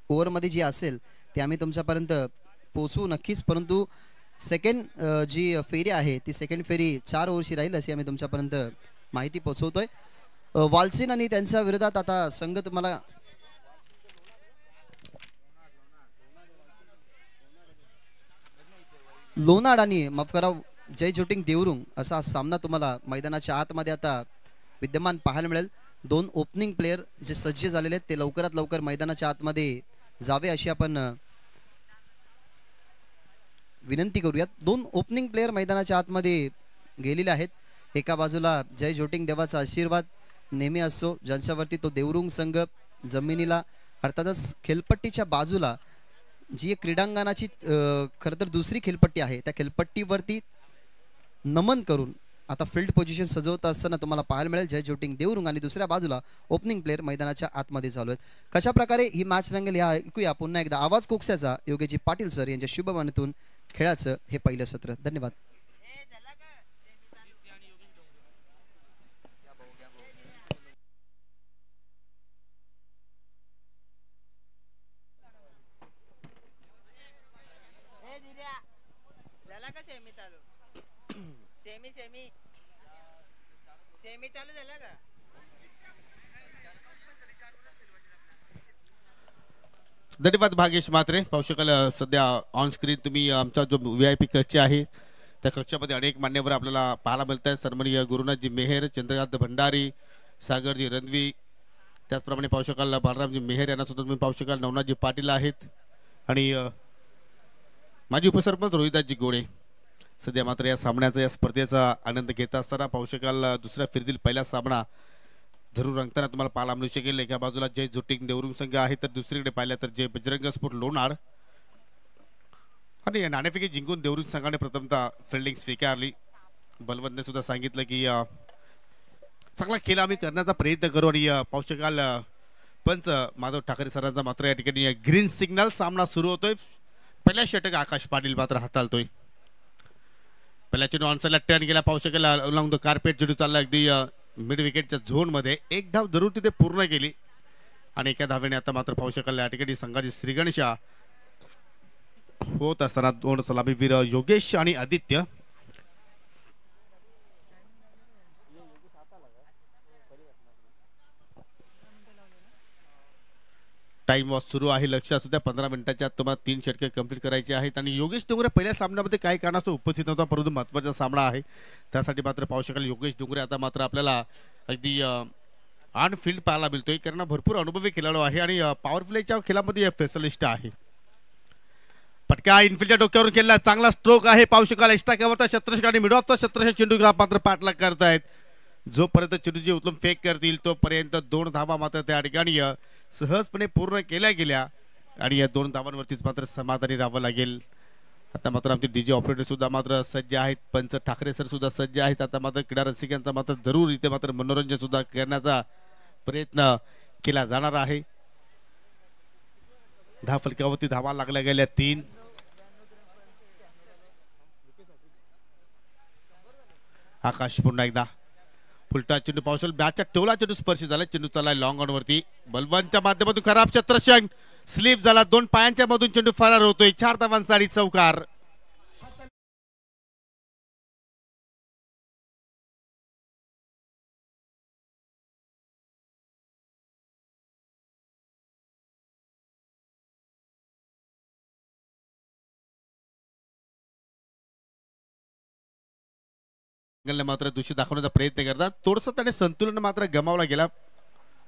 ओव्हरमध्ये जी असेल ती आम्ही तुमच्यापर्यंत पोहोचवू नक्कीच, परंतु सेकंड जी फेरी आहे ती सेकंड फेरी 4 ओव्हरची राहील अशी आम्ही तुमच्यापर्यंत माहिती पोहोचवतोय. वालसेन आणि त्यांच्या विरोधात आता संघ तुम्हाला लोणाड आणि माफ करा जय जोटिंग देवरुंग असा सामना तुम्हाला मैदानाच्या आतमध्ये आता विद्यमान पाहायला मिळेल. 2 ओपनिंग प्लेयर जे सज्ज झालेले आहेत ते लवकरात लवकर मैदानाच्या आतमध्ये जावे अशी आपण विनंती करूयात. 2 ओपनिंग प्लेयर मैदानाच्या आतमध्ये गेलेले आहेत. एका बाजूला जय जोटिंग देवाचा आशीर्वाद नेहमी असतो ज्यांच्यावरती तो देवरुंग संघ जमिनीला अर्थातच खेळपट्टीच्या बाजूला जी एक क्रीडांगणाची खरं तर दुसरी खेळपट्टी आहे त्या खेळपट्टीवरती नमन करून आता फील्ड पोझिशन सजवत असताना तुम्हाला पाहायला मिळेल जय जोटिंग देवरुंग आणि दुसऱ्या बाजूला ओपनिंग प्लेयर मैदानाच्या आतमध्ये चालू आहेत. कशा प्रकारे ही मॅच रंगेल या ऐकूया पुन्हा एकदा आवाज कोकसाचा योगेजी पाटील सर यांच्या शुभवाणीतून खेळाचं हे पहिलं सत्र. धन्यवाद. धन्यवाद भागेश म्हात्रे. पाहू शकाल सध्या ऑन स्क्रीन तुम्ही आमचा जो VIP कक्ष आहे त्या कक्षामध्ये अनेक मान्यवर आपल्याला पाहायला मिळत आहेत. सन्माननीय गुरुनाथजी मेहर, चंद्रकांत भंडारी, सागरजी रणवी, त्याचप्रमाणे पाहू शकाल बालरामजी मेहर यांना सुद्धा तुम्ही पाहू शकाल. नवनाथजी पाटील आहेत आणि माजी उपसरपंच रोहिदासजी गोडे सध्या मात्र या सामन्याचा या स्पर्धेचा आनंद घेत असताना पाहू शकाल दुसऱ्या फेरीतील पहिला सामना जरूर रंगताना तुम्हाला पाहायला मिळू शकेल. एका बाजूला जय जोटिंग देवरुंग संघ आहे तर दुसरीकडे पाहिलं तर जय बजरंग स्फोट लोणाड. आणि नाणेफेकी जिंकून देवरुंग संघाने प्रथमतः फिल्डिंग स्वीकारली. बलवंतने सुद्धा सांगितलं की चांगला खेळ आम्ही करण्याचा प्रयत्न करू. आणि पाहू शकाल पंच माधव ठाकरे सरांचा मात्र या ठिकाणी ग्रीन सिग्नल सामना सुरू होतोय. पहिल्या षटक आकाश पाटील मात्र हाताळतोय. पहिल्या चेंडू ऑनसाइडला टर्न गेला. पाहू शकेल अलॉंग द कार्पेट चेंडू चालला अगदी मिड विकेटच्या झोन मध्ये. एक धाव जरूर तिथे पूर्ण केली आणि एका धावेने आता मात्र पाहू शकाल या ठिकाणी संघाची श्रीगणेशा होत असताना 2 सलामीवीर योगेश आणि आदित्य. टाइम वॉच सुरू आहे. लक्ष असू द्या 15 मिनिटाच्या तुम्हाला 3 षटके कंप्लीट करायचे आहेत. आणि योगेश डोंगरे पहिल्या सामन्यामध्ये काही कारणास्तव उपस्थित नव्हता परंतु महत्त्वाचा सामना आहे त्यासाठी मात्र पाहू शकाल योगेश डोंगरे आता मात्र आपल्याला अगदी ऑन फील्ड पाहायला मिळतोय. कारण भरपूर अनुभवी खेळाडू आहे आणि पॉवर प्लेच्या खेळामध्ये स्पेशलिस्ट आहे. पटका इनफिल्डच्या डोक्यावरून केलेला चांगला स्ट्रोक आहे. पाहू शकाल एक्स्ट्रा कव्हरचा शत्रश आणि मिड ऑफचा शत्रश चेंडू मात्र पाठलाग करतायत. जोपर्यंत चेंडूची उचलून फेक करतील तोपर्यंत 2 धावा मात्र त्या ठिकाणी सहजपणे पूर्ण केल्या गेल्या आणि या 2 धावांवरतीच मात्र समाधानी राहावं लागेल. आता मात्र आमचे DJ ऑपरेटर सुद्धा मात्र सज्ज आहेत. पंच ठाकरे सर सुद्धा सज्ज आहेत. आता मात्र क्रीडा रसिकांचा मात्र जरूर इथे मात्र मनोरंजन सुद्धा करण्याचा प्रयत्न केला जाणार आहे. धाव फलकावरती धावा लागल्या गेल्या 3. आकाश पुन्हा एकदा फुलटा चेंडू पावसल बॅटच्या टोला चेंडू स्पर्शी झाला. चेंडू चाललाय लॉंग ऑन वरती. बलवंतच्या माध्यमातून खराब छत्रशंग स्लिप झाला. 2 पायांच्या मधून चेंडू फरार होतोय. 4 धावांसाठी चौकार. मात्र दूषित दाखवण्याचा प्रयत्न करतात. थोडस त्याने संतुलन मात्र गमावला गेला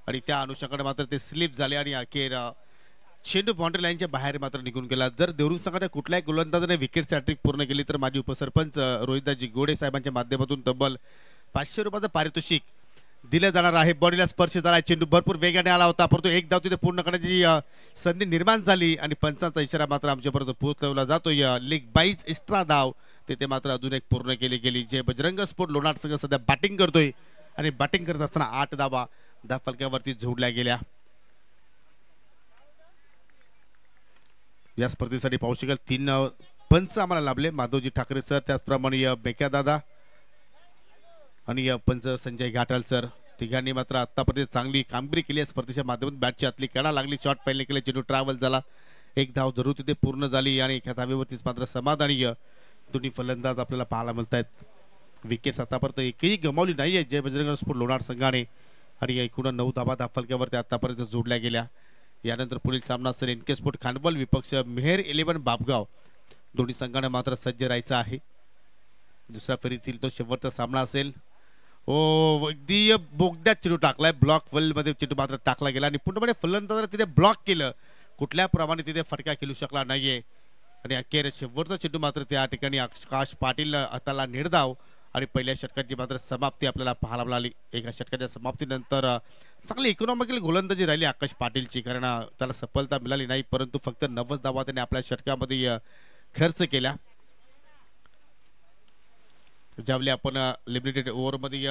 आणि त्या अनुषंगाने मात्र ते स्लिप झाले आणि अखेर चेंडू बाउंड्री लाईनच्या बाहेर मात्र निघून गेला. जर देवरुंग संघाच्या कुठल्याही गोलंदाजाने विकेट हॅट्रिक पूर्ण केली तर माजी उपसरपंच रोहिदासजी गोडे साहेबांच्या माध्यमातून तब्बल 500 रुपयाचं पारितोषिक दिलं जाणार आहे. बॉडीला स्पर्श झाला. चेंडू भरपूर वेगाने आला होता परंतु एक धाव तिथे पूर्ण करण्याची संधी निर्माण झाली आणि पंचांचा इशारा मात्र आमच्यापर्यंत पोहोचवला जातोय. लेग बाईज एक्स्ट्रा धाव तिथे मात्र अजून एक पूर्ण केली गेली. जे बजरंग स्पोर्ट लोणाड संघ सध्या बॅटिंग करतोय आणि बॅटिंग करत असताना 8 धावा धाव फलकावरती जोडल्या गेल्या. या स्पर्धेसाठी पाहू शकाल 3 पंच आम्हाला लाभले. माधवजी ठाकरे सर, त्याचप्रमाणे बेक्या दादा आणि पंच संजय घाटाल सर. तिघांनी मात्र आतापर्यंत चांगली कामगिरी केली आहे स्पर्धेच्या माध्यमातून. बॅटची आतली कडा लागली, शॉट फाईनल केले, चेंडू ट्रॅव्हल झाला, एक धाव जरूर तिथे पूर्ण झाली आणि एका धावेवरतीच मात्र समाधानी दोन्ही फलंदाज आपल्याला पाहायला मिळत आहेत. विकेट्स आतापर्यंत एकही गमावली नाही आहे जय बजरंग स्पोर्ट लोणार संघाने आणि एकूण 9 धावा धाफलक्यावरती आतापर्यंत जोडल्या गेल्या. यानंतर पुढील सामना असेल एनके स्पोर्ट खानवल विपक्ष मेहर 11 बापगाव. दोन्ही संघाने मात्र सज्ज राहायचं आहे. दुसऱ्या फेरीतील तो शेवटचा सामना असेल. ओ अगदी बोगद्यात चेंडू टाकलाय, ब्लॉक वेल मध्ये चेंडू मात्र टाकला गेला आणि पूर्णपणे फलंदाजाने तिथे ब्लॉक केलं, कुठल्या प्रमाणे तिथे फटका खेळू शकला नाहीये आणि अखेर शेवटचा चेंडू मात्र त्या ठिकाणी आकाश पाटील हाताला निर्धाव आणि पहिल्या षटकाची मात्र समाप्ती आपल्याला पाहायला मिळाली. एका षटकाच्या समाप्तीनंतर चांगली इकॉनॉमिकल गोलंदाजी राहिली आकाश पाटीलची, कारण त्याला सफलता मिळाली नाही, परंतु फक्त 90 धावा त्याने आपल्या षटकामध्ये खर्च केल्या. ज्यावेळी आपण लिमिटेड ओव्हरमध्ये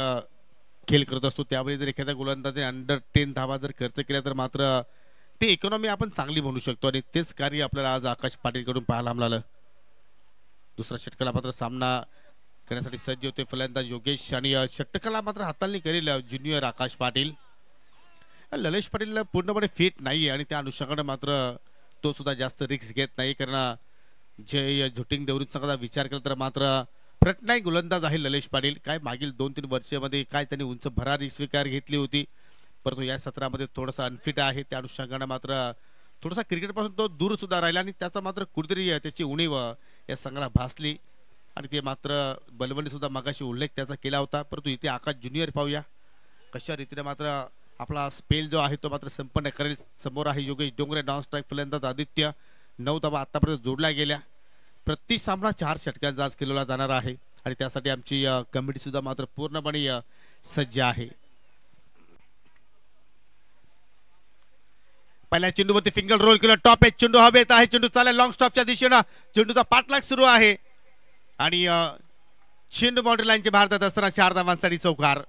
खेळ करत असतो त्यावेळी जर एखाद्या गोलंदाजाने अंडर 10 धावा जर खर्च केल्या तर मात्र ते इकॉनॉमी आपण चांगली म्हणू शकतो आणि तेच कार्य आपल्याला आज आकाश पाटील कडून पाहायला मिळालं. दुसऱ्या षटकाला मात्र सामना करण्यासाठी सज्ज होते फलंदाज योगेश आणि षटकाला मात्र हाताळणी करेल ज्युनियर आकाश पाटील. ललेश पाटील पूर्णपणे फिट नाहीये आणि त्या अनुषंगाने मात्र तो सुद्धा जास्त रिस्क घेत नाही, कारण जे झोटिंग देवरून संघाचा विचार केला तर मात्र प्रटनायक गोलंदाज आहे ललेश पाटील. काय मागील 2-3 वर्षामध्ये काय त्यांनी उंच भरारी स्वीकार घेतली होती, परंतु या सत्रामध्ये थोडासा अनफिट आहे. त्या अनुषंगाने मात्र थोडासा क्रिकेटपासून तो दूर सुद्धा राहिला आणि त्याचा मात्र कुठेतरी त्याची उणीव या संघाला भासली आणि ते मात्र बलवंडी सुद्धा मगाशी उल्लेख त्याचा केला होता. परंतु इथे आकाश ज्युनियर पाहूया कशा रीतीने मात्र आपला स्पेल जो आहे तो मात्र संपन्न करेल. समोर आहे योगेश डोंगरे, नॉन स्ट्राईक फलंदाज आदित्य. 9 धावा आतापर्यंत जोडल्या गेल्या. प्रति सामना 4 षटकांचा आज केला जाणार आहे आणि त्यासाठी आमची कमिटी सुद्धा मात्र पूर्णपणे सज्ज आहे. पहिल्या चेंडूवरती फिंगर रोल केला, टॉप एज चेंडू हवेत आहे, चेंडू चालेल लॉंग स्टॉपच्या दिशेनं, चेंडूचा पाठलाग सुरू आहे आणि चेंडू बाउंड्री लाईनच्या बाहेर जात असताना 4 धावांसाठी चौकार.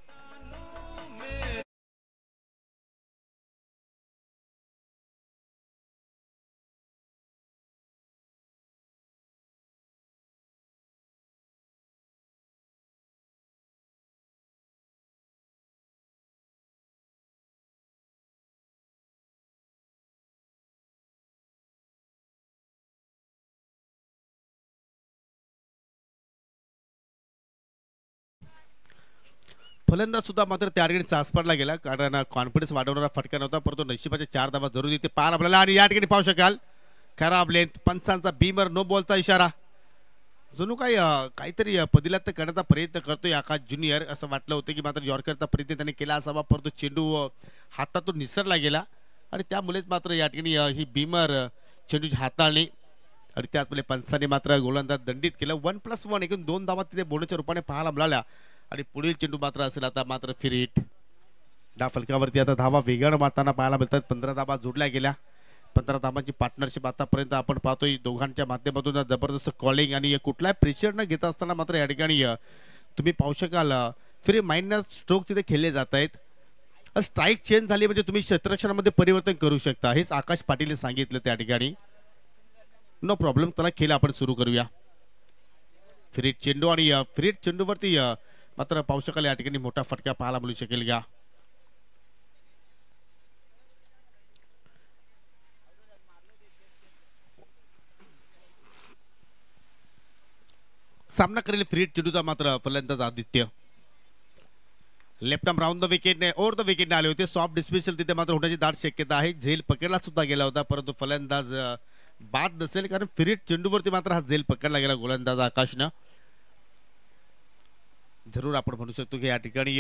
फलंदाज सुद्धा मात्र त्या ठिकाणी चाचपडला गेला, कारण कॉन्फिडन्स वाढवणारा फटका नव्हता, परंतु नशिबाच्या 4 धावा जरूर इथे पार आपल्याला आणि या ठिकाणी पाहू शकाल खराब लेंथ, पंचांचा बीमर, नो बॉलचा इशारा. जणू काही काहीतरी पदिलात करण्याचा प्रयत्न करतोय आकाश ज्युनियर. असं वाटलं होतं की मात्र यॉर्करचा प्रयत्न त्याने केला असावा, परंतु चेंडू हातातून निसरला गेला आणि त्यामुळेच मात्र या ठिकाणी ही बीमर चेंडूची हाताळणी आणि त्याचवेळी पंचाने मात्र गोलंदाज दंडित केलं. 1+1 एकूण 2 धावा तिथे बोनच्या रूपाने पाहायला मिळाल्या आणि पुढील चेंडू मात्र असेल आता मात्र फिरीट. डाव फलकावरती आता धावा वेगानं मारताना पाहायला मिळतात. 15 धावा जोडल्या गेल्या. 15 धावांची पार्टनरशिप आतापर्यंत आपण पाहतोय दोघांच्या माध्यमातून जबरदस्त कॉलिंग आणि कुठलाही प्रेशर न घेता असताना मात्र या ठिकाणी तुम्ही पाहू शकाल फ्री माइंडनं स्ट्रोक तिथे खेळले जात आहेत. स्ट्राईक चेंज झाली म्हणजे तुम्ही क्षेत्ररक्षणामध्ये परिवर्तन करू शकता, हेच आकाश पाटील सांगितलं त्या ठिकाणी. नो प्रॉब्लेम, त्याला खेळ आपण सुरू करूया. फ्रीट चेंडू आणि फ्रीट चेंडूवरती मात्र पाहू शकाल या ठिकाणी मोठा फटका पाहायला मिळू शकेल का. सामना करेल फ्रीट चेंडूचा मात्र फलंदाज Aditya. Left arm round the विकेटने ओव्हर द विकेटने आले होते. सॉफ्ट डिस्मिसल तिथे मात्र होण्याची दाट शक्यता आहे. झेल पकडला सुद्धा गेला होता, परंतु फलंदाज बाद नसेल, कारण फ्रीट चेंडूवरती मात्र हा झेल पकडला गेला गोलंदाज आकाशनं. जरूर आपण म्हणू शकतो की या ठिकाणी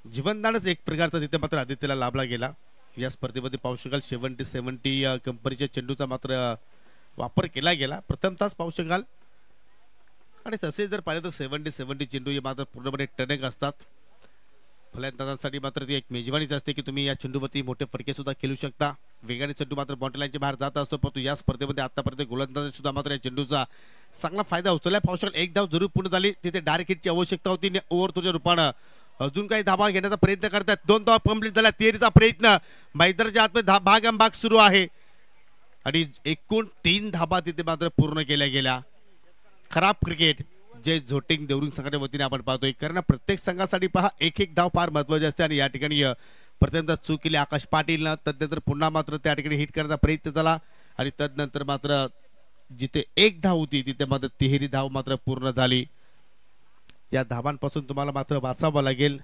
जीवनदानच एक प्रकारचा तिथे मात्र आदित्यला लाभला गेला. या स्पर्धेमध्ये पाहू शकाल 70 कंपनीच्या चेंडूचा मात्र वापर केला गेला. प्रथम तास पाहू शकाल आणि तसे जर पाहिलं तर 70 चेंडू हे मात्र पूर्णपणे टणक असतात. फलंदाजांसाठी मात्र ती एक मेजवानीच असते की तुम्ही या चेंडूवरती मोठे फटके सुद्धा खेळू शकता. वेगाने चेंडू मात्र बाउंड्री लाईनच्या बाहेर जात असतो, परंतु या स्पर्धेमध्ये आतापर्यंत गोलंदाज सुद्धा मात्र या चेंडूचा चांगला फायदा उचलला. पाहू शकाल एक धाव जरूर पूर्ण झाली. तिथे डायरेक्ट हिटची आवश्यकता होती. ओव्हर तुझ्या रूपानं अजून काही धावा घेण्याचा प्रयत्न करतात. 2 धावा कंप्लीट झाल्या. तिहेरीचा प्रयत्न मैदानाच्या आतमध्ये भागम सुरू आहे आणि एकूण 3 धावा तिथे मात्र पूर्ण केल्या गेल्या. खराब क्रिकेट जय झोटिंग देवरुंग संघाच्या वतीने आपण पाहतोय, कारण प्रत्येक संघासाठी पहा एक एक धाव फार महत्वाचे असते आणि या ठिकाणी प्रथमतः चूक केली आकाश पाटील, तदनंतर पुन्हा मात्र त्या ठिकाणी हिट करण्याचा प्रयत्न झाला आणि तदनंतर मात्र जिथे एक धाव होती तिथे मात्र तिहेरी धाव मात्र पूर्ण झाली. या धावांपासून तुम्हाला मात्र वाचावं लागेल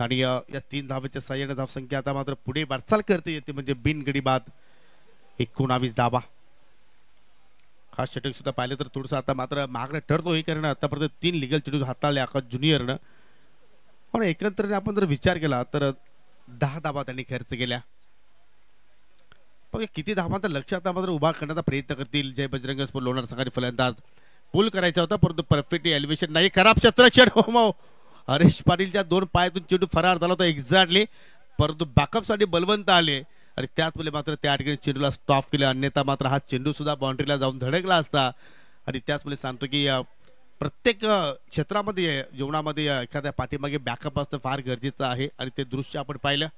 आणि या 3 धावेच्या सहाय्याने धावसंख्या आता मात्र पुढे वाटचाल करते येते, म्हणजे बिनगडी बाद 19 धावा. हा षटक सुद्धा पाहिलं तर थोडंसं आता मात्र महागडं ठरतोय, कारण आतापर्यंत 3 लिगल चेंडू हाताळले आकाश ज्युनियरनं, पण एकंदरीने आपण जर विचार केला तर 10 धावा त्यांनी खर्च केल्या. बघा किती धावांचा लक्ष आता मात्र उभा करण्याचा प्रयत्न करतील जय बजरंग स्पोर्ट लोणार संघाचे फलंदाज. पूल करायचा होता परंतु परफेक्टली एलिव्हेशन नाही, खराब क्षेत्ररक्षण. हो हरेश पाटीलच्या 2 पायातून चेंडू फरार झाला होता एक्झॅक्टली, परंतु बॅकअपसाठी बलवंत आले आणि त्याच वेळी मात्र त्या ठिकाणी चेंडूला स्टॉप केलं, अन्यथा मात्र हा चेंडू सुद्धा बाउंड्रीला जाऊन धडकला असता. आणि त्याच वेळी सांगतो की प्रत्येक क्षेत्रामध्ये जीवनामध्ये एखाद्या पाठीमागे बॅकअप असणं फार गरजेचं आहे आणि ते दृश्य आपण पाहिलं.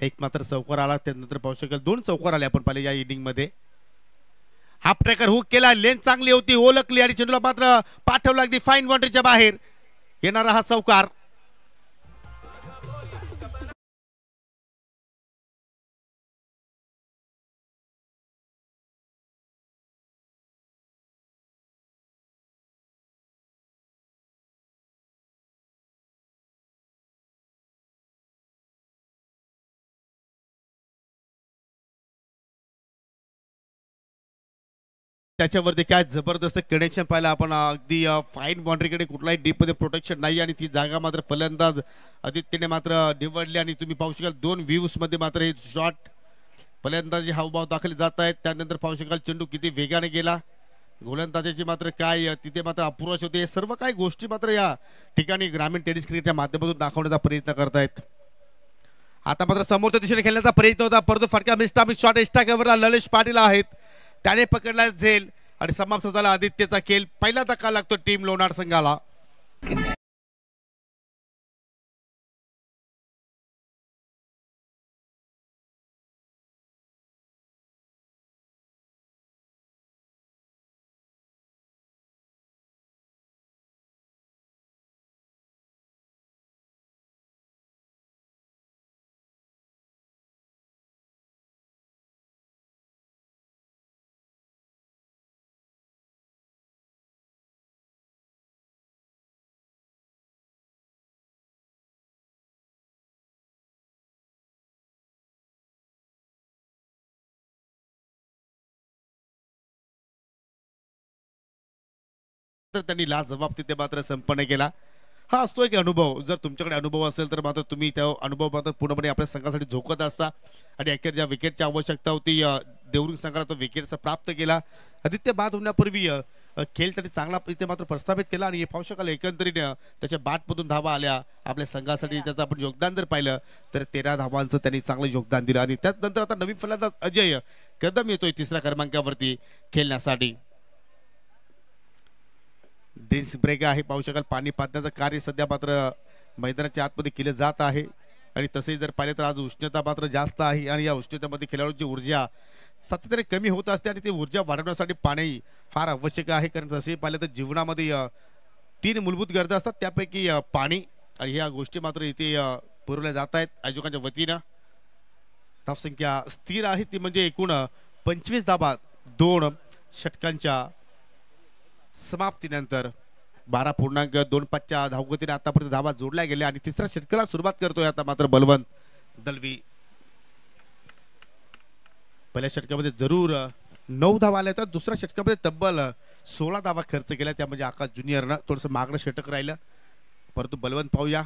एक मात्र चौकार आला, त्यानंतर पाहू शकेल 2 चौकार आले आपण पाहिले या इनिंग मध्ये. हाफ ट्रॅकर हुक केला, लेन चांगली होती, ओळखली आणि चेंडूला मात्र पाठवला अगदी फाईन बाउंड्रीच्या बाहेर. येणारा हा चौकार त्याच्यावरती काय जबरदस्त कनेक्शन पाहिलं आपण. अगदी फाईन बाउंड्रीकडे कुठलाही डीप मध्ये प्रोटेक्शन नाही आणि ती जागा मात्र फलंदाज आदित्यने मात्र निवडली आणि तुम्ही पाहू शकाल 2 व्ह्यूज मध्ये मात्र हे शॉट फलंदाजी हावभाव दाखल जात आहेत. त्यानंतर पाहू शकाल चेंडू किती वेगाने गेला, गोलंदाजाची मात्र काय तिथे मात्र अपुराश होते. सर्व काही गोष्टी मात्र या ठिकाणी ग्रामीण टेनिस क्रिकेटच्या माध्यमातून दाखवण्याचा प्रयत्न करतायत. आता मात्र समोरच्या दिशेने खेळण्याचा प्रयत्न होता, परंतु फटका मिस्टामिक शॉट एक्स्ट्रा कव्हरला ललिश पाटील आहेत, त्याने पकडला झेल आणि समाप्त झाला आदित्यचा खेळ. पहिला धक्का लागतो टीम लोणार संघाला. तर त्यांनी लाजवाब तिथे मात्र संपन्न केला. हा असतो एक अनुभव, जर तुमच्याकडे अनुभव असेल तर मात्र तुम्ही त्या अनुभव मात्र पूर्णपणे आपल्या संघासाठी झोकत असता आणि अखेर ज्या विकेटची आवश्यकता होती देवरुंग संघाला तो विकेटचा प्राप्त केला. आदित्य बाद होण्यापूर्वी खेळ त्यांनी चांगला इथे मात्र प्रस्थापित केला आणि पाहू शकाल एकंदरीने त्याच्या बॅटमधून धावा आल्या आपल्या संघासाठी. त्याचं आपण योगदान जर पाहिलं तर 13 धावांचं त्यांनी चांगलं योगदान दिलं आणि त्यानंतर आता नवीन फलंदाज अजय कदम येतोय 3ऱ्या क्रमांकावरती खेळण्यासाठी. ड्रिंक्स ब्रेक आहे, पाहू शकाल पाणी पाजण्याचं कार्य सध्या मात्र मैदानाच्या आतमध्ये केलं जात आहे आणि तसेही जर पाहिले तर आज उष्णता मात्र जास्त आहे आणि या उष्णतेमध्ये खेळाडूंची ऊर्जा सातत्याने कमी होत असते आणि ती ऊर्जा वाढवण्यासाठी पाणी फार आवश्यक आहे. कारण तसेही पाहिलं तर जीवनामध्ये 3 मूलभूत गरजा असतात, त्यापैकी पाणी आणि ह्या गोष्टी मात्र इथे पुरवल्या जात आहेत आयोजकांच्या वतीनं. धावसंख्या स्थिर आहे ती म्हणजे एकूण 25 धावा 2 षटकांच्या समाप्तीनंतर 12.25 धावगतीने आतापर्यंत धावा जोडल्या गेल्या आणि 3ऱ्या षटकाला सुरुवात करतोय आता मात्र बलवंत दलवी. पहिल्या षटकामध्ये जरूर 9 धावा आल्या तर 2ऱ्या षटकामध्ये तब्बल 16 धावा खर्च केल्या, त्या म्हणजे आकाश ज्युनियरनं थोडंसं मागणं षटक राहिलं. परंतु बलवंत पाहूया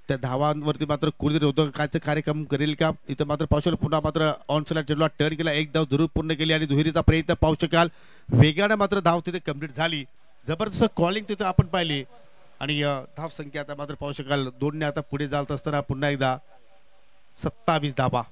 त्या धावांवरती मात्र कोणी रोधकाचा कार्यक्रम करेल का. इथं मात्र पाहू शकाल पुन्हा मात्र ऑनसला चेंडूला टर्न केला, 1 धाव जरूर पूर्ण केली आणि दुहेरीचा प्रयत्न पाहू शकाल वेगाने मात्र धाव तिथे कंप्लीट झाली. जबरदस्त कॉलिंग तिथे आपण पाहिली आणि धाव संख्या आता मात्र पाहू शकाल 2 ने आता पुढे जात असताना पुन्हा एकदा 27 धावा.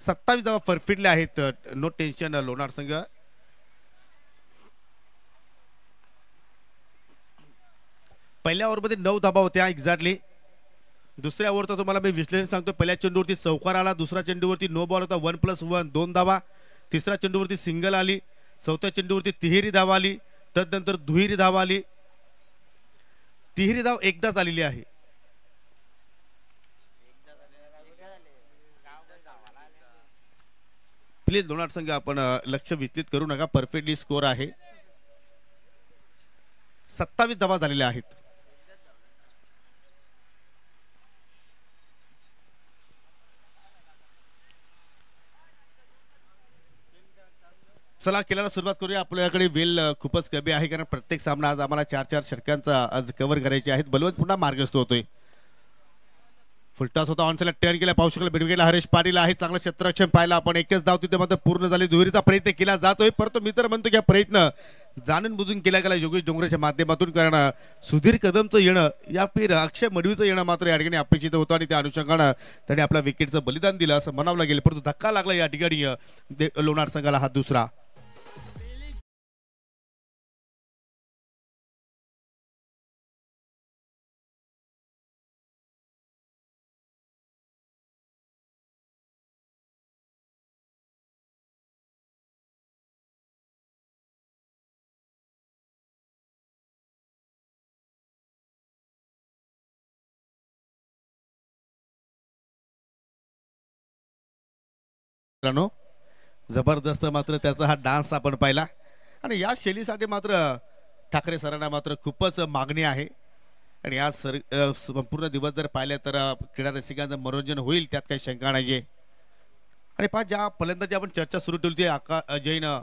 27 धावा परफेक्टली आहेत. नो टेन्शन लोणार संघ. पहिल्या ओव्हरमध्ये 9 धावा होत्या एक्झॅक्टली. दुसऱ्या ओव्हरचा तुम्हाला मी विश्लेषण सांगतो. पहिल्या चेंडूवरती चौकार आला, दुसऱ्या चेंडूवरती नो बॉल होता 1+1 2 धावा, तिसऱ्या चेंडूवरती सिंगल आली, चौथ्या चेंडूवरती तिहेरी धावा आली, तदनंतर दुहेरी धावा आली, तिहेरी धाव एकदाच आलेली आहे. प्लीज लोणार संघ आपण लक्ष विचलित करू नका. परफेक्टली स्कोर आहे. 27 धावा झालेल्या आहेत. चला खेळायला सुरुवात करूया. आपल्याकडे वेळ खूपच कमी आहे कारण प्रत्येक सामना आज आम्हाला 4-4 षटकांचा आज कव्हर करायचे आहेत. बलवंत पुन्हा मार्गस्थ होतोय. फुलटॉस होता, ऑनसाइडला टर्न केला, पाहू शकला बेडवी गेला हरेश पाटील आहे. चांगलं क्षेत्ररक्षण पाहिलं आपण. एकच धाव तिथे मात्र पूर्ण झाली. दुहेरीचा प्रयत्न केला जातोय, परंतु मित्र म्हणतो की हा प्रयत्न जाणून बुजून केला गेला योगेश डोंगरेच्या माध्यमातून. कारण सुधीर कदमचं येणं या फिर अक्षय मडवीचं येणं मात्र या ठिकाणी अपेक्षित होतं आणि त्या अनुषंगानं त्याने आपल्या विकेटचं बलिदान दिलं असं म्हणावं लागेल. परंतु धक्का लागला या ठिकाणी लोणार संघाला हा दुसरा. जबरदस्त मात्र त्याचा हा डान्स आपण पाहिला आणि या शैलीसाठी मात्र ठाकरे सरांना मात्र खूपच मागणी आहे. आणि आज संपूर्ण दिवस जर पाहिले तर क्रीडा रसिकांचं मनोरंजन होईल, त्यात काही शंका नाही. आणि पहा ज्या फलंदाजी आपण चर्चा सुरू ठेवली ती अजयनं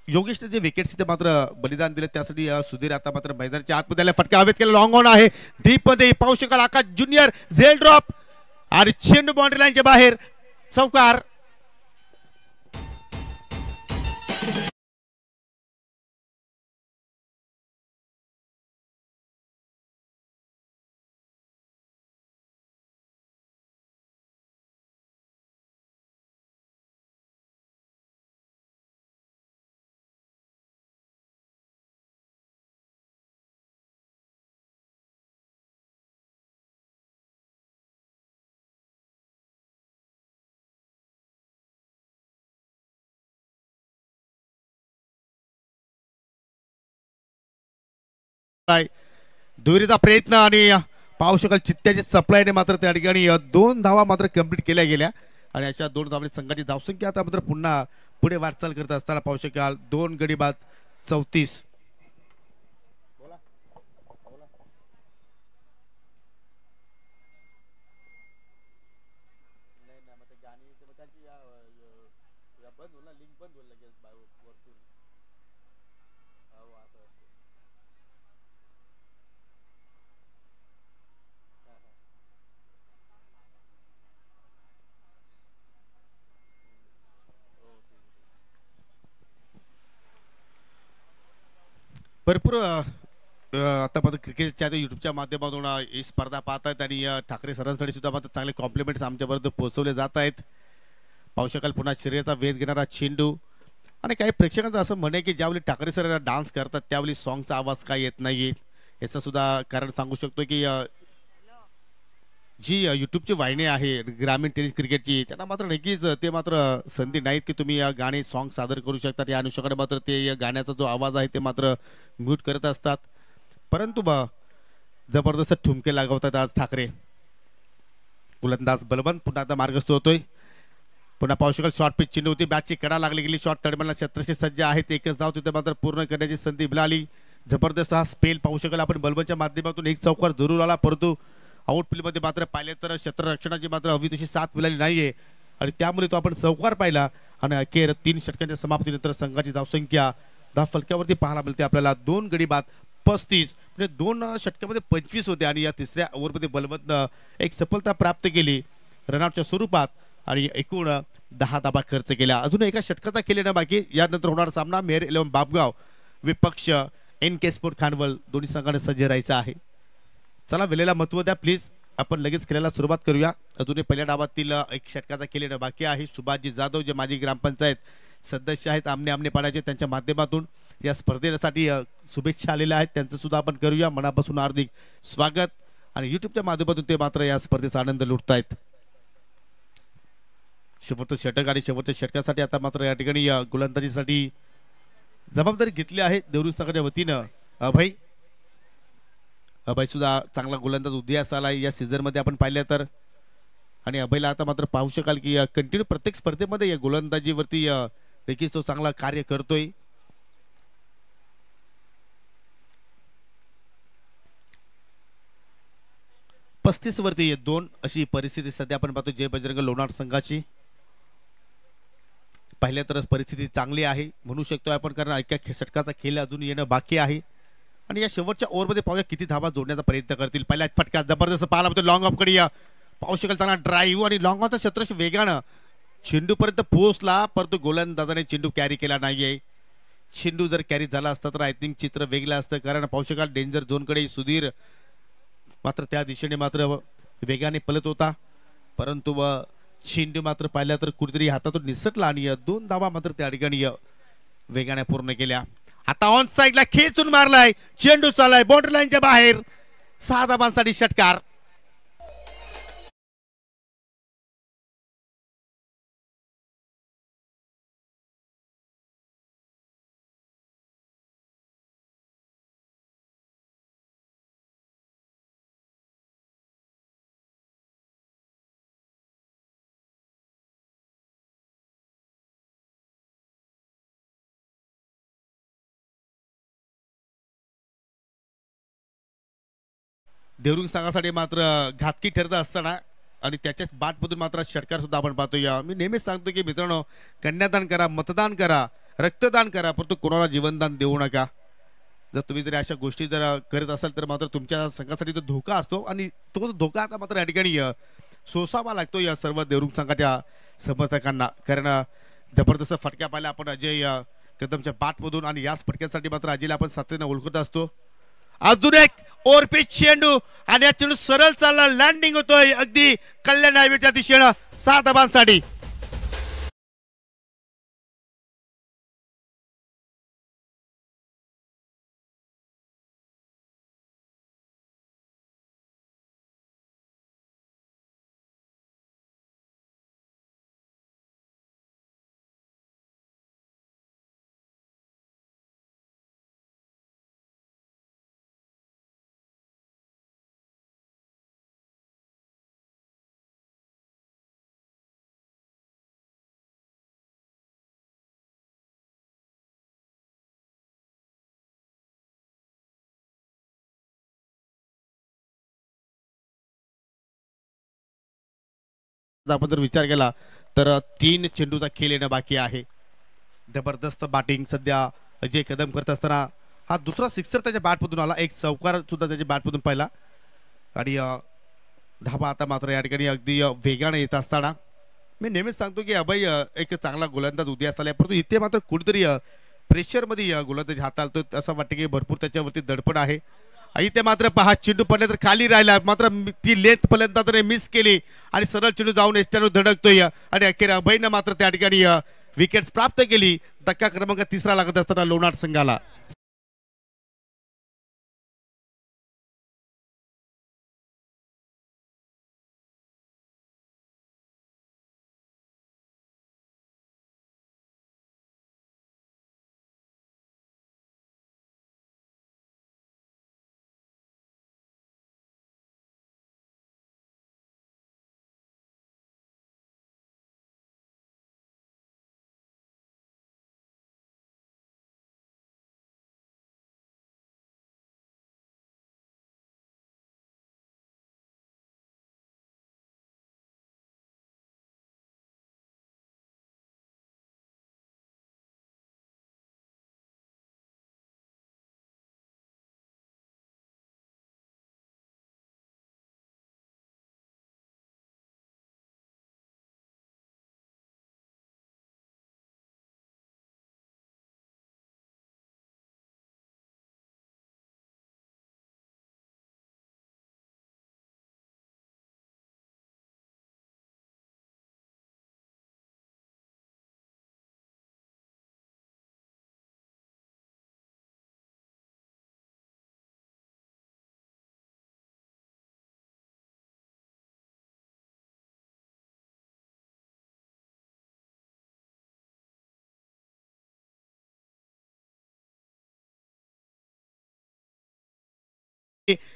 योगेशने जे विकेट्स ते मात्र बलिदान दिले त्यासाठी सुधीर आता मात्र मैदानाच्या आतमध्ये फटका हवेत केला. लॉंग ऑन आहे डीप मध्ये, पाहू शकाल आकाश ज्युनियर झेल ड्रॉप आणि चेंडू बाउंड्री लाईनच्या बाहेर. चौकार. दुहेरीचा प्रयत्न आणि पाहू शकाल चित्त्याची सप्लायने मात्र त्या ठिकाणी 2 धावा मात्र कंप्लीट केल्या गेल्या आणि अशा 2 धावांनी संघाची धावसंख्या आता मात्र पुन्हा पुढे वाटचाल करत असताना पाहू शकाल 2 गडी बाद 34. भरपूर आता मात्र क्रिकेटच्या युट्यूबच्या माध्यमातून ही स्पर्धा पाहत आहेत आणि ठाकरे सरांसाठी सुद्धा मात्र चांगले कॉम्प्लिमेंट्स आमच्यापर्यंत पोहोचवले जात आहेत. पाहू शकाल पुन्हा शर्यतीचा वेध घेणारा चेंडू आणि काही प्रेक्षकांचं असं म्हणे की ज्यावेळी ठाकरे सर डान्स करतात त्यावेळी सॉंगचा आवाज काय येत नाही. याचं सुद्धा कारण सांगू शकतो की जी यूट्यूबची वाहिनी आहे ग्रामीण टेनिस क्रिकेटची त्यांना मात्र नक्कीच ते मात्र संधी नाहीत की तुम्ही या गाणे सॉंग सादर करू शकता. या अनुषंगाने मात्र ते या गाण्याचा जो आवाज आहे ते मात्र म्यूट करत असतात. परंतु जबरदस्त ठुमके लागवतात आज ठाकरे. गोलंदाज बलवंत पुन्हा आता मार्गस्थ होतोय. पुन्हा पाहू शकाल शॉर्ट पिच चेंडू होती, बॅटची कडा लागली गेली, शॉर्ट तडमॅनला क्षेत्रशी सज्ज आहेत. एकच धाव तिथे मात्र पूर्ण करण्याची संधी मिळाली. जबरदस्त हा स्पेल पाहू शकाल आपण बलवंतच्या माध्यमातून. एक चौकार जरूर आला परंतु आउटफील्डमध्ये मात्र पाहिले तर क्षेत्ररक्षणाची मात्र हवी तशी साथ मिळाली नाहीये आणि त्यामुळे तो आपण चौकार पाहिला आणि अखेर 3 षटकांच्या समाप्तीनंतर संघाची धावसंख्या 10 फलकावरती पाहायला मिळते आपल्याला 2 गडी बाद 35. म्हणजे 2 षटकामध्ये 25 होते आणि या तिसऱ्या ओव्हरमध्ये बलवंत एक सफलता प्राप्त केली रनआउटच्या स्वरूपात आणि एकूण 10 धाबा खर्च केल्या. अजून एका षटकाचा केलेला बाकी. यानंतर होणारा सामना मेहर 11 बापगाव विपक्ष NK स्पोर्ट खानवल. दोन्ही संघाने सज्ज राहायचं आहे. चला वेळेला महत्व द्या प्लीज. आपण लगेच खेळायला सुरुवात करूया. अजूनही पहिल्या डावातील एक षटकाचा खेळणं बाकी आहे. सुभाषजी जाधव जे माजी ग्रामपंचायत सदस्य आहेत आमने आमने पाडायचे, त्यांच्या माध्यमातून या स्पर्धेसाठी शुभेच्छा आलेल्या आहेत. त्यांचं सुद्धा आपण करूया मनापासून हार्दिक स्वागत. आणि युट्यूबच्या माध्यमातून ते मात्र या स्पर्धेचा आनंद लुटतायत. शेवटचं षटक आणि शेवटच्या षटकासाठी आता मात्र या ठिकाणी गोलंदाजीसाठी जबाबदारी घेतली आहे देवरुख संघाच्या वतीनं अभय सुद्धा चांगला गोलंदाज उदयास आला या सीझन मध्ये आपण पाहिलं तर. आणि अभयला आता मात्र पाहू शकाल की कंटिन्यू प्रत्येक स्पर्धेमध्ये या गोलंदाजीवरती देखील तो चांगला कार्य करतोय. पस्तीस वरती 2 अशी परिस्थिती सध्या आपण पाहतो जय बजरंग लोणार संघाची. पहिल्या तर परिस्थिती चांगली आहे म्हणू शकतो आपण, कारण एका षटकाचा खेळ अजून येणं बाकी आहे. आणि या शेवटच्या ओव्हरमध्ये पाहूया किती धावा जोडण्याचा प्रयत्न करतील. पहिला फटका जबरदस्त पाहायला होतो लॉंग ऑफ कडे पाहू शकाल चांगला ड्राईव्ह आणि लॉंग ऑफचा क्षेत्र वेगानं चेंडूपर्यंत पोहोचला, परंतु गोलंदाजाने चेंडू कॅरी केला नाहीये. चेंडू जर कॅरी झाला असता तर आय थिंक चित्र वेगळं असतं, कारण पाहू शकाल डेंजर झोनकडे सुधीर मात्र त्या दिशेने मात्र वेगाने पलत होता, परंतु चेंडू मात्र पाहिला तर कुठेतरी हातातून निसटला आणि 2 धावा मात्र त्या ठिकाणी वेगाने पूर्ण केल्या. आता ऑन साइडला खेचून मारलाय, चेंडू चाललाय बाउंड्री लाईनच्या बाहेर. 6 धावांसाठी षटकार. देवरुख संघासाठी मात्र घातकी ठरत असताना आणि त्याच्याच बाटमधून मात्र षटकार सुद्धा आपण पाहतोय. मी नेहमीच सांगतो की मित्रांनो, कन्यादान करा, मतदान करा, रक्तदान करा, परंतु कोणाला जीवनदान देऊ नका. जर तुम्ही जर अशा गोष्टी जर करत असाल तर मात्र तुमच्या संघासाठी तो धोका असतो आणि तोच धोका आता मात्र या ठिकाणी सोसावा लागतो या सर्व देवरुख संघाच्या समर्थकांना. कारण जबरदस्त फटक्या पाहिल्या आपण अजय कदमच्या बाटमधून आणि याच फटक्यासाठी मात्र अजयला आपण सातत्याने ओळखत असतो. अजून एक ओरपीच चेंडू आणि या चेंडू सरळ चालला, लँडिंग होतोय अगदी कल्याण हायवेच्या दिशेनं 6 धावांसाठी. आपण जर विचार केला तर 3 चेंडूचा खेळ येणं बाकी आहे. जबरदस्त बॅटिंग सध्या अजय कदम करत असताना हा दुसरा सिक्सर त्याच्या बॅटमधून आला, एक चौकार सुद्धा त्याच्या बॅटमधून पाहिला आणि धाबा आता मात्र या ठिकाणी अगदी वेगाने येत असताना मी नेहमीच सांगतो की अभय एक चांगला गोलंदाज उदयास आला, परंतु इथे मात्र कुठेतरी प्रेशरमध्ये गोलंदाज हाताळतो. असं वाटतं की भरपूर त्याच्यावरती दडपण आहे. इथे मात्र पहा चेंडू पडला तर खाली राहिला, मात्र ती लेंथ पर्यंत मिस केली आणि सरळ चेंडू जाऊन एस्ट्यावर धडकतोय आणि अखेर अभयनं मात्र त्या ठिकाणी विकेट्स प्राप्त केली. धक्का क्रमांक 3 लागत असताना लोणार संघाला.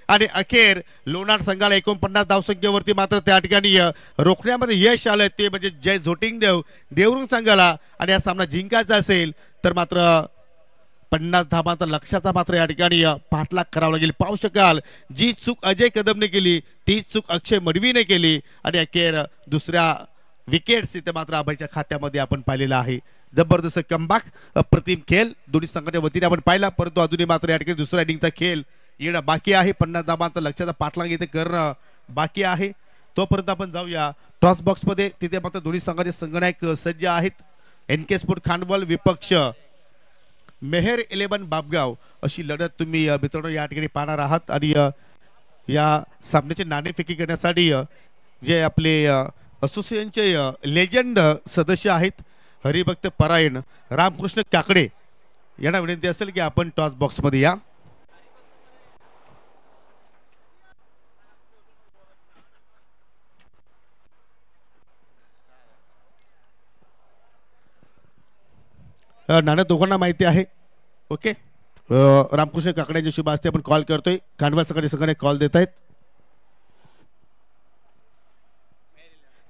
आणि अखेर लोणार संघाला 49 धावसंख्येवरती मात्र त्या ठिकाणी रोखण्यामध्ये यश आलं ते म्हणजे जय झोटिंग देवरुंग संघाला. आणि हा सामना जिंकायचा असेल तर मात्र 50 धावांचा लक्षाचा मात्र या ठिकाणी पाठलाग करावा लागेल. पाहू शकाल जी चूक अजय कदमने केली तीच चूक अक्षय मडवीने केली आणि अखेर दुसऱ्या विकेट्स इथे मात्र अभयच्या खात्यामध्ये आपण पाहिलेला आहे. जबरदस्त कमबॅक अप्रतिम खेळ दोन्ही संघाच्या वतीने आपण पाहिला, परंतु अजूनही मात्र या ठिकाणी दुसऱ्या इनिंगचा खेळ येणं बाकी आहे. 50 धावांचा लक्षाचा पाठलाग इथे करणं बाकी आहे. तोपर्यंत आपण जाऊया टॉस बॉक्स मध्ये. तिथे मात्र दोन्ही संघाचे संघनायक सज्ज आहेत. NK स्पोर्ट खांडवल विपक्ष मेहर 11 बाबगाव अशी लढत तुम्ही मित्रांनो या ठिकाणी पाहणार आहात. आणि या सामन्याचे नाणेफेकी करण्यासाठी जे आपले असोसिएशनचे लेजंड सदस्य आहेत हरिभक्त परायण रामकृष्ण काकडे यांना विनंती असेल की आपण टॉस बॉक्स मध्ये या. नाना दोघांना माहिती आहे. ओके रामकृष्ण काकड्यांच्या शुभ हस्ते आपण कॉल करतोय. खांडवा सकाळी सगळ्यांना कॉल देत आहेत.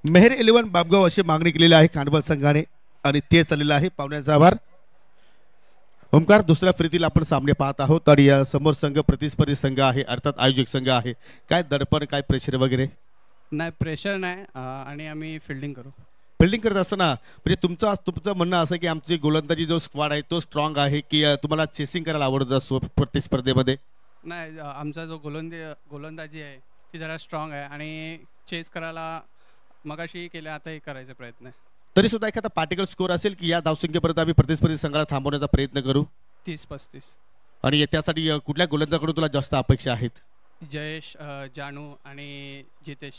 मेहर 11 बाबगाव अशी मागणी केलेली आहे खांडवा संघाने आणि ते चाललेलं आहे. पाहुण्यांचा आभार. ओमकार दुसऱ्या फ्रीतील आपण सामने पाहत आहोत आणि या समोर संघ प्रतिस्पर्धी संघ आहे अर्थात आयोजक संघ आहे. काय दडपण काय प्रेशर वगैरे? नाही प्रेशर नाही आणि आम्ही फिल्डिंग करू. फिल्डिंग करत असताना म्हणजे तुमचं म्हणणं असं की आमची गोलंदाजी जो स्क्वॉड आहे तो स्ट्रॉंग आहे की तुम्हाला चेसिंग करायला आवडत असतो प्रतिस्पर्धेमध्ये? नाही आमचा जो गोलंदाजी आहे ती जरा स्ट्रॉंग आहे आणि चेस करायला मगाशी केल्या आताही करायचा प्रयत्न आहे. तरी सुद्धा एखादा पार्टिकल स्कोर असेल की या धावसंख्येपर्यंत आम्ही प्रतिस्पर्धी संघाला थांबवण्याचा प्रयत्न करू? 30-35. आणि त्यासाठी कुठल्या गोलंदाजाकडून तुला जास्त अपेक्षा आहेत? जयेश, जानू आणि जितेश.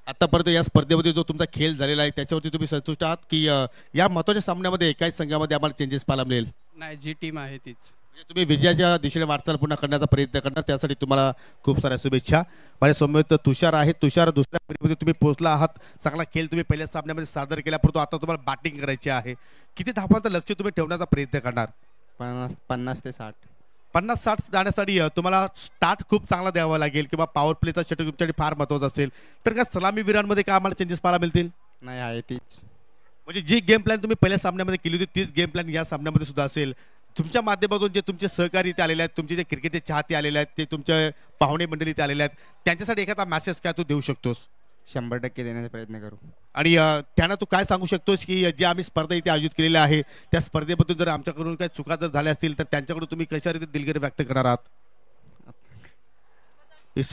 आतापर्यंत या स्पर्धेमध्ये जो तुमचा खेळ झालेला आहे त्याच्यावरती तुम्ही संतुष्ट आहात की या महत्त्वाच्या सामन्यामध्ये एकाच संघामध्ये आम्हाला चेंजेस पाहायला मिळेल? नाही जी टीम आहे तीच. तुम्ही विजयाच्या दिशेने वाटचाल पुन्हा करण्याचा प्रयत्न करणार त्यासाठी तुम्हाला खूप साऱ्या शुभेच्छा. माझ्या समोर तुषार आहे. तुषार दुसऱ्या फेरीमध्ये तुम्ही पोहोचला आहात. चांगला खेळ तुम्ही पहिल्या सामन्यामध्ये सादर केला परंतु आता तुम्हाला बॅटिंग करायची आहे. किती धावांचं लक्ष तुम्ही ठेवण्याचा प्रयत्न करणार? 50 ते 60. 50-60 जाण्यासाठी तुम्हाला स्टार्ट खूप चांगला द्यावा लागेल किंवा पॉवर प्लेचा षटक तुमच्यासाठी फार महत्त्वाचा असेल तर का सलामीवीरांमध्ये काय आम्हाला चेंजेस पाहायला मिळतील? नाही आहे तीच. म्हणजे जी गेम प्लॅन तुम्ही पहिल्या सामन्यामध्ये केली होती तीच गेम प्लॅन या सामन्यामध्ये सुद्धा असेल. तुमच्या माध्यमातून जे तुमचे सहकारी इथे आलेले आहेत तुमचे जे क्रिकेटचे चाहते आलेले आहेत ते तुमच्या पाहुणे मंडळी इथे आलेले आहेत त्यांच्यासाठी एखादा मेसेज काय तू देऊ शकतोस? 100% देण्याचा प्रयत्न करू. आणि त्यांना तू काय सांगू शकतोस की जे आम्ही स्पर्धा इथे आयोजित केलेल्या आहे त्या स्पर्धेबद्दल जर आमच्याकडून काही चुका जर झाल्या असतील तर त्यांच्याकडून तुम्ही कशा रीती दिलगिरी व्यक्त करणार आहात?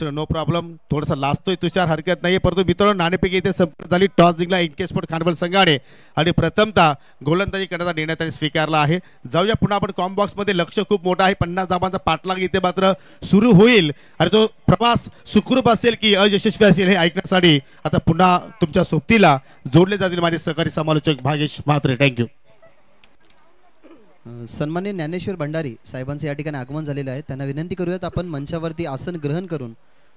No problem. थोडासा लाजतोय तुषार हरकत नाही परंतु मित्रांनो नाणेफेकी इथे संपन्न झाली. टॉस जिंकला NK स्पोर्ट खांडवल संघाने आणि प्रथमतः गोलंदाजी करण्याचा निर्णय त्यांनी स्वीकारला आहे. जाऊया पुन्हा आपण कॉम बॉक्स मध्ये. लक्ष खूप मोठा आहे. 50 धावांचा पाठलाग इथे मात्र सुरू होईल आणि तो प्रवास सुखरूप असेल की अयशस्वी असेल हे ऐकण्यासाठी आता पुन्हा तुमच्या सोबतीला जोडले जातील माझे सहकारी समालोचक भागेश म्हात्रे. थँक्यू. सन्माननीय ज्ञानेश्वर भंडारी साहेबांचं या ठिकाणी आगमन झालेलं आहे. त्यांना विनंती करूयात आपण मंचावरती आसन ग्रहण करून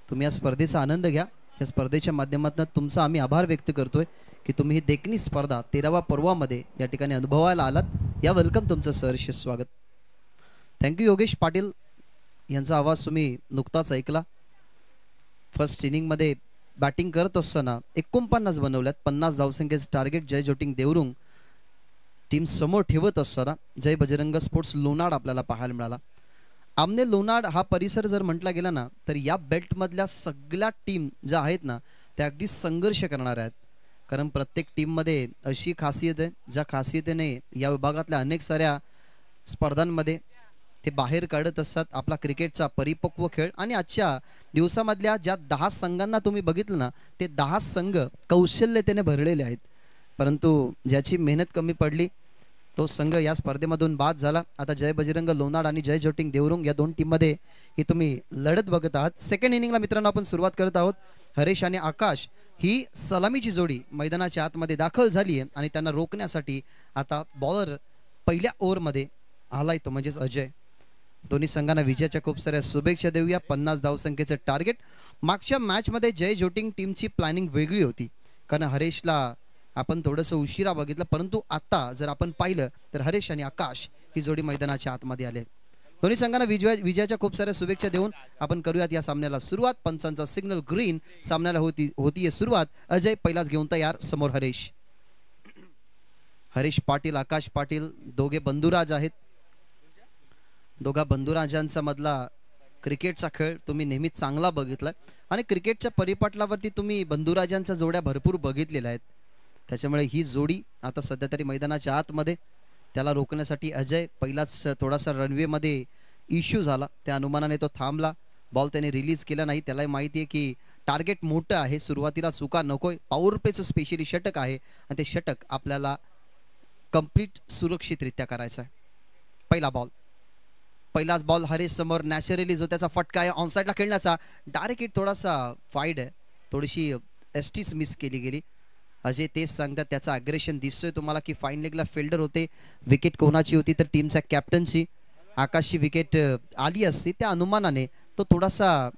तुम्ही या स्पर्धेचा आनंद घ्या. या स्पर्धेच्या माध्यमातून तुमचा आम्ही आभार व्यक्त करतोय की तुम्ही ही देखणी स्पर्धा 13व्या पर्वामध्ये या ठिकाणी अनुभवायला आलात. या वेलकम तुमचं सहर्ष स्वागत. थँक्यू. योगेश पाटील यांचा आवाज तुम्ही नुकताच ऐकला. फर्स्ट इनिंगमध्ये बॅटिंग करत असताना 49 बनवल्यात. 50 धावसंख्येचं टार्गेट जय जोटिंग देवरुंग टीम समोर ठेवत असताना जय बजरंग स्पोर्ट्स लोणाड आपल्याला पाहायला मिळाला. आमने लोणाड हा परिसर जर म्हटला गेला ना तर या बेल्टमधल्या सगळ्या टीम ज्या आहेत ना त्या अगदी संघर्ष करणार आहेत. कारण प्रत्येक टीममध्ये अशी खासियत आहे ज्या खासियतीने या विभागातल्या अनेक साऱ्या स्पर्धांमध्ये ते बाहेर काढत असतात आपला क्रिकेटचा परिपक्व खेळ. आणि आजच्या दिवसामधल्या ज्या 10 संघांना तुम्ही बघितलं ना ते 10 संघ कौशल्यतेने भरलेले आहेत परंतु ज्याची मेहनत कमी पडली तो संघ या स्पर्धेमधून बाद झाला. आता जय बजरंग लोणाड आणि जय जोटिंग देवरुंग या दोन टीममध्ये ही तुम्ही लढत बघत आहात. सेकंड इनिंगला मित्रांनो आपण सुरुवात करत आहोत. हरेश आणि आकाश ही सलामीची जोडी मैदानाच्या आतमध्ये दाखल झाली आहे आणि त्यांना रोखण्यासाठी आता बॉलर पहिल्या ओव्हरमध्ये आलाय तो म्हणजेच अजय. दोन्ही संघांना विजयाच्या खूप साऱ्या शुभेच्छा देऊया. 50 धावसंख्येचं टार्गेट. मागच्या मॅचमध्ये जय जोटिंग टीमची प्लॅनिंग वेगळी होती कारण हरेशला आपण थोडंसं उशिरा बघितलं परंतु आता जर आपण पाहिलं तर हरेश आणि आकाश ही जोडी मैदानाच्या आतमध्ये आले. दोन्ही संघांना विजयाच्या खूप साऱ्या शुभेच्छा देऊन आपण करूयात या सामन्याला सुरुवात. पंचांचा सिग्नल ग्रीन. सामन्याला होतीये सुरुवात. अजय पहिलाच घेऊन तयार. समोर हरीश पाटील, आकाश पाटील दोघे बंधुराज आहेत. दोघा बंधुराजांचा मधला क्रिकेटचा खेळ तुम्ही नेहमीच चांगला बघितलाय आणि क्रिकेटच्या परिपटलावरती तुम्ही बंधुराजांच्या जोड्या भरपूर बघितलेल्या आहेत. त्याच्यामुळे ही जोडी आता सध्या तरी मैदानाच्या आतमध्ये. त्याला रोखण्यासाठी अजय पहिलाच थोडासा रनवेमध्ये इश्यू झाला, त्या अनुमानाने तो थांबला. बॉल त्याने रिलीज केला नाही. त्यालाही माहिती आहे की टार्गेट मोठं आहे, सुरुवातीला चुका नकोय. पॉवर प्लेचं स्पेशली षटक आहे आणि ते षटक आपल्याला कंप्लीट सुरक्षितरित्या करायचं आहे. पहिलाच बॉल हरीश समोर. नॅचरली जो त्याचा फटका आहे ऑनसाईडला खेळण्याचा, डायरेक्ट हिट थोडासा फाईड आहे, थोडीशी एसटीच मिस केली गेली. अजय तेच सांगतात, त्याचा अग्रेशन दिसतोय तुम्हाला की फाईन लेगला फिल्डर होते. विकेट कोणाची होती तर टीमच्या कॅप्टनची. आकाशची विकेट आली असती, त्या अनुमानाने तो थोडासा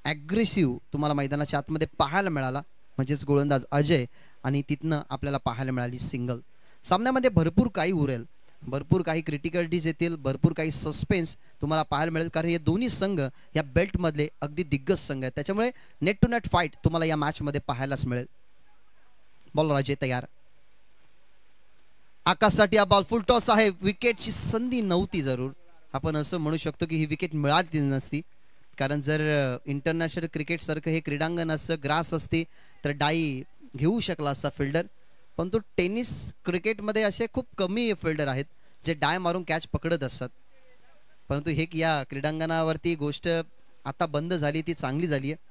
ॲग्रेसिव्ह तुम्हाला मैदानाच्या आतमध्ये पाहायला मिळाला, म्हणजेच गोलंदाज अजय, आणि तिथनं आपल्याला पाहायला मिळाली सिंगल. सामन्यामध्ये भरपूर काही उरेल, भरपूर काही क्रिटिकलिटीज येतील, भरपूर काही सस्पेन्स तुम्हाला पाहायला मिळेल, कारण हे दोन्ही संघ या बेल्टमधले अगदी दिग्गज संघ आहेत. त्याच्यामुळे नेट टू नेट फाईट तुम्हाला या मॅचमध्ये पाहायलाच मिळेल. बॉल अजय तयार. आकाशसाठी हा बॉल फुल टॉस आहे. विकेटची संधी नव्हती, जरूर आपण असं म्हणू शकतो की ही विकेट मिळाली नसती, कारण जर इंटरनॅशनल क्रिकेट सारखं हे क्रीडांगण असं ग्रास असते तर डाई घेऊ शकला असता फिल्डर. पण तो टेनिस क्रिकेटमध्ये असे खूप कमी फिल्डर आहेत जे डाय मारून कॅच पकडत असतात. परंतु हे या क्रीडांगणावरती गोष्ट आता बंद झाली, ती चांगली झाली आहे,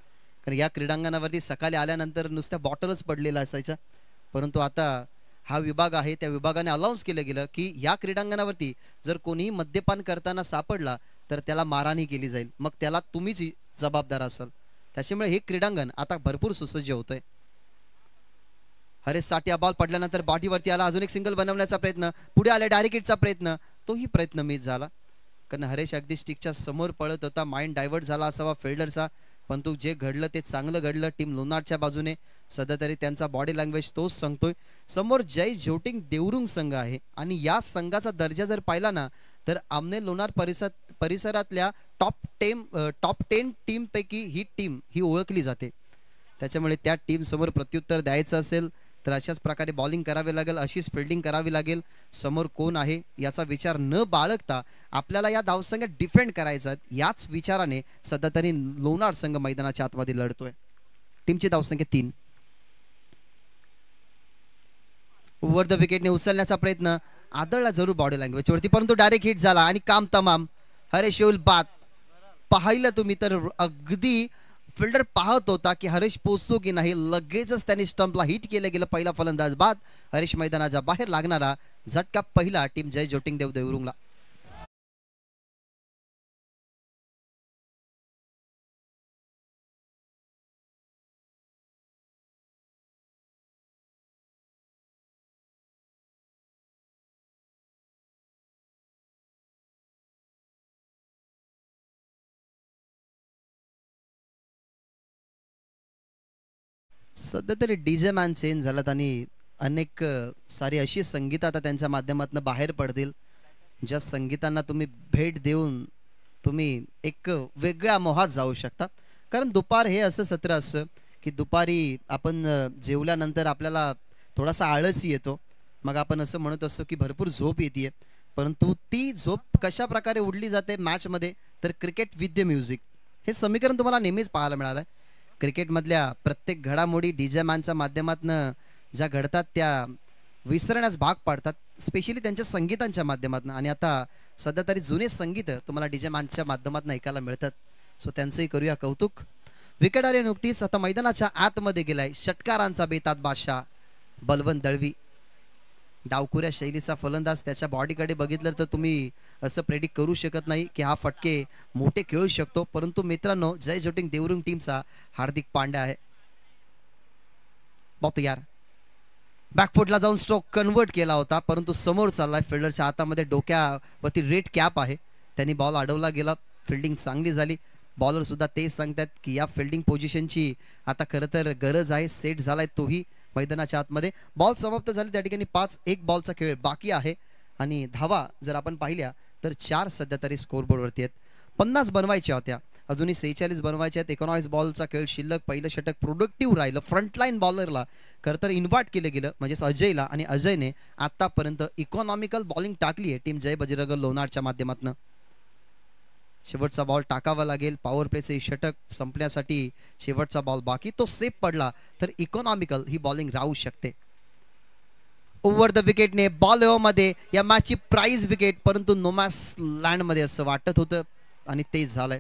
कारण या क्रीडांगणावरती सकाळी आल्यानंतर नुसत्या बॉटलच पडलेल्या असायच्या. परंतु आता हा विभाग आहे, त्या विभागाने अलाउन्स केलं गेलं की या क्रीडांगणावरती जर कोणीही मद्यपान करताना सापडला तर त्याला मारहाणी केली जाईल, मग त्याला तुम्हीच जबाबदार असाल. त्याच्यामुळे हे क्रीडांगण आता भरपूर सुसज्ज होतंय. हरेशसाठी हा बॉल पडल्यानंतर बॉडीवरती आला. अजून एक सिंगल बनवण्याचा प्रयत्न, पुढे आले डायरेक्ट हिटचा प्रयत्न, तोही प्रयत्न मिस झाला, कारण हरेश अगदी स्टिकच्या समोर पळत होता. माइंड डायव्हर्ट झाला असावा फिल्डरचा, परंतु जे घडलं ते चांगलं घडलं टीम लोणारच्या बाजूने. सध्या तरी त्यांचा बॉडी लँग्वेज तोच सांगतोय. समोर जय झोटिंग देवरुंग संघ आहे आणि या संघाचा दर्जा जर पाहिला ना तर आमने लोणार परिसरातल्या टॉप 10 टीम पैकी ही टीम ही ओळखली जाते. त्याच्यामुळे त्या टीम समोर प्रत्युत्तर द्यायचं असेल तर अशाच प्रकारे बॉलिंग करावी लागेल, अशीच फिल्डिंग करावी लागेल. समोर कोण आहे याचा विचार न बाळगता आपल्याला या धावसंख्या डिफेंड करायचा, याच विचाराने सध्या तरी लोणार संघ मैदानाच्या आतमध्ये लढतोय. टीमची धावसंख्या 3. ओव्हर द विकेटने उचलण्याचा प्रयत्न, आदळला जरूर बॉडी लँग्वेज वरती, परंतु डायरेक्ट हिट झाला आणि काम तमाम. हरेश येऊल बाद. पाहिलं तुम्ही तर अगदी फिल्डर पाहत होता की हरीश पोचतो की नाही, लगेचच त्यांनी स्टंपला हिट केलं गेलं. पहिला फलंदाज बाद. हरीश मैदानाच्या बाहेर लागणारा झटका पहिला टीम जय जोटिंग देवरुंगला. सध्या तरी डीजे मॅन चेंज झालात आणि अनेक सारी अशी संगीत आता त्यांच्या माध्यमातून बाहेर पडतील, ज्या संगीतांना तुम्ही भेट देऊन तुम्ही एक वेगळ्या मोहात जाऊ शकता. कारण दुपार हे असं सत्र असतं की दुपारी आपण जेवल्यानंतर आपल्याला थोडासा आळसी येतो, मग आपण असं म्हणत असतो की भरपूर झोप येते, परंतु ती झोप कशा प्रकारे उडली जाते मॅचमध्ये तर क्रिकेट विथ द म्युझिक हे समीकरण तुम्हाला नेहमीच पाहायला मिळालं आहे. क्रिकेटमधल्या प्रत्येक घडामोडी डीजे मॅनच्या माध्यमातून ज्या घडतात त्या विसरण्यास भाग पाडतात, स्पेशली त्यांच्या संगीतांच्या माध्यमातून. आणि आता सध्या तरी जुने संगीत तुम्हाला डीजे मॅनच्या माध्यमातून ऐकायला मिळतात, सो त्यांचंही करूया कौतुक. विकेट आली नुकतीच, आता मैदानाच्या आतमध्ये गेलाय षटकारांचा बेतात बादशाह बलवंत दळवी. डावकुऱ्या शैलीचा फलंदाज, त्याच्या बॉडीकडे बघितलं तर तुम्ही असं प्रेडिक्ट करू शकत नाही की हा फटके मोठे खेळू शकतो. परंतु मित्रांनो, जय जोटिंग देवरुंग टीमचा हार्दिक पांड्या आहे. बहुत यार बॅकफुटला जाऊन स्ट्रोक कन्वर्ट केला होता, परंतु समोर चाललाय. फिल्डरच्या हातामध्ये डोक्यावरती रेड कॅप आहे, त्यांनी बॉल अडवला गेला. फिल्डिंग चांगली झाली. बॉलर सुद्धा तेच सांगतात की या फिल्डिंग पोझिशनची आता खरं तर गरज आहे. सेट झालाय तोही मैदानाच्या आतमध्ये. बॉल समाप्त झाले, त्या ठिकाणी 5-1 बॉलचा खेळ बाकी आहे आणि धावा जर आपण पाहिल्या तर 4 सध्या तरी स्कोरबोर्डवरती आहेत. 50 बनवायच्या होत्या, अजूनही 46 बनवायच्या आहेत. 19 बॉलचा खेळ शिल्लक. पहिलं षटक प्रोडक्टिव्ह राहिलं. फ्रंटलाईन बॉलरला खरं तर इन्व्हाइट केलं गेलं, म्हणजेच अजयला, आणि अजयने आतापर्यंत इकॉनॉमिकल बॉलिंग टाकली आहे टीम जय बजरंग लोणारच्या माध्यमातून. शेवटचा बॉल टाकावा लागेल. पॉवर प्लेचे षटक संपण्यासाठी शेवटचा बॉल बाकी, तो सेफ पडला तर इकॉनॉमिकल ही बॉलिंग राहू शकते. ओव्हर द विकेटने बॉल मध्ये या मॅचची प्राइज विकेट, परंतु नोमॅस लँड मध्ये असं वाटत होतं आणि ते झालंय.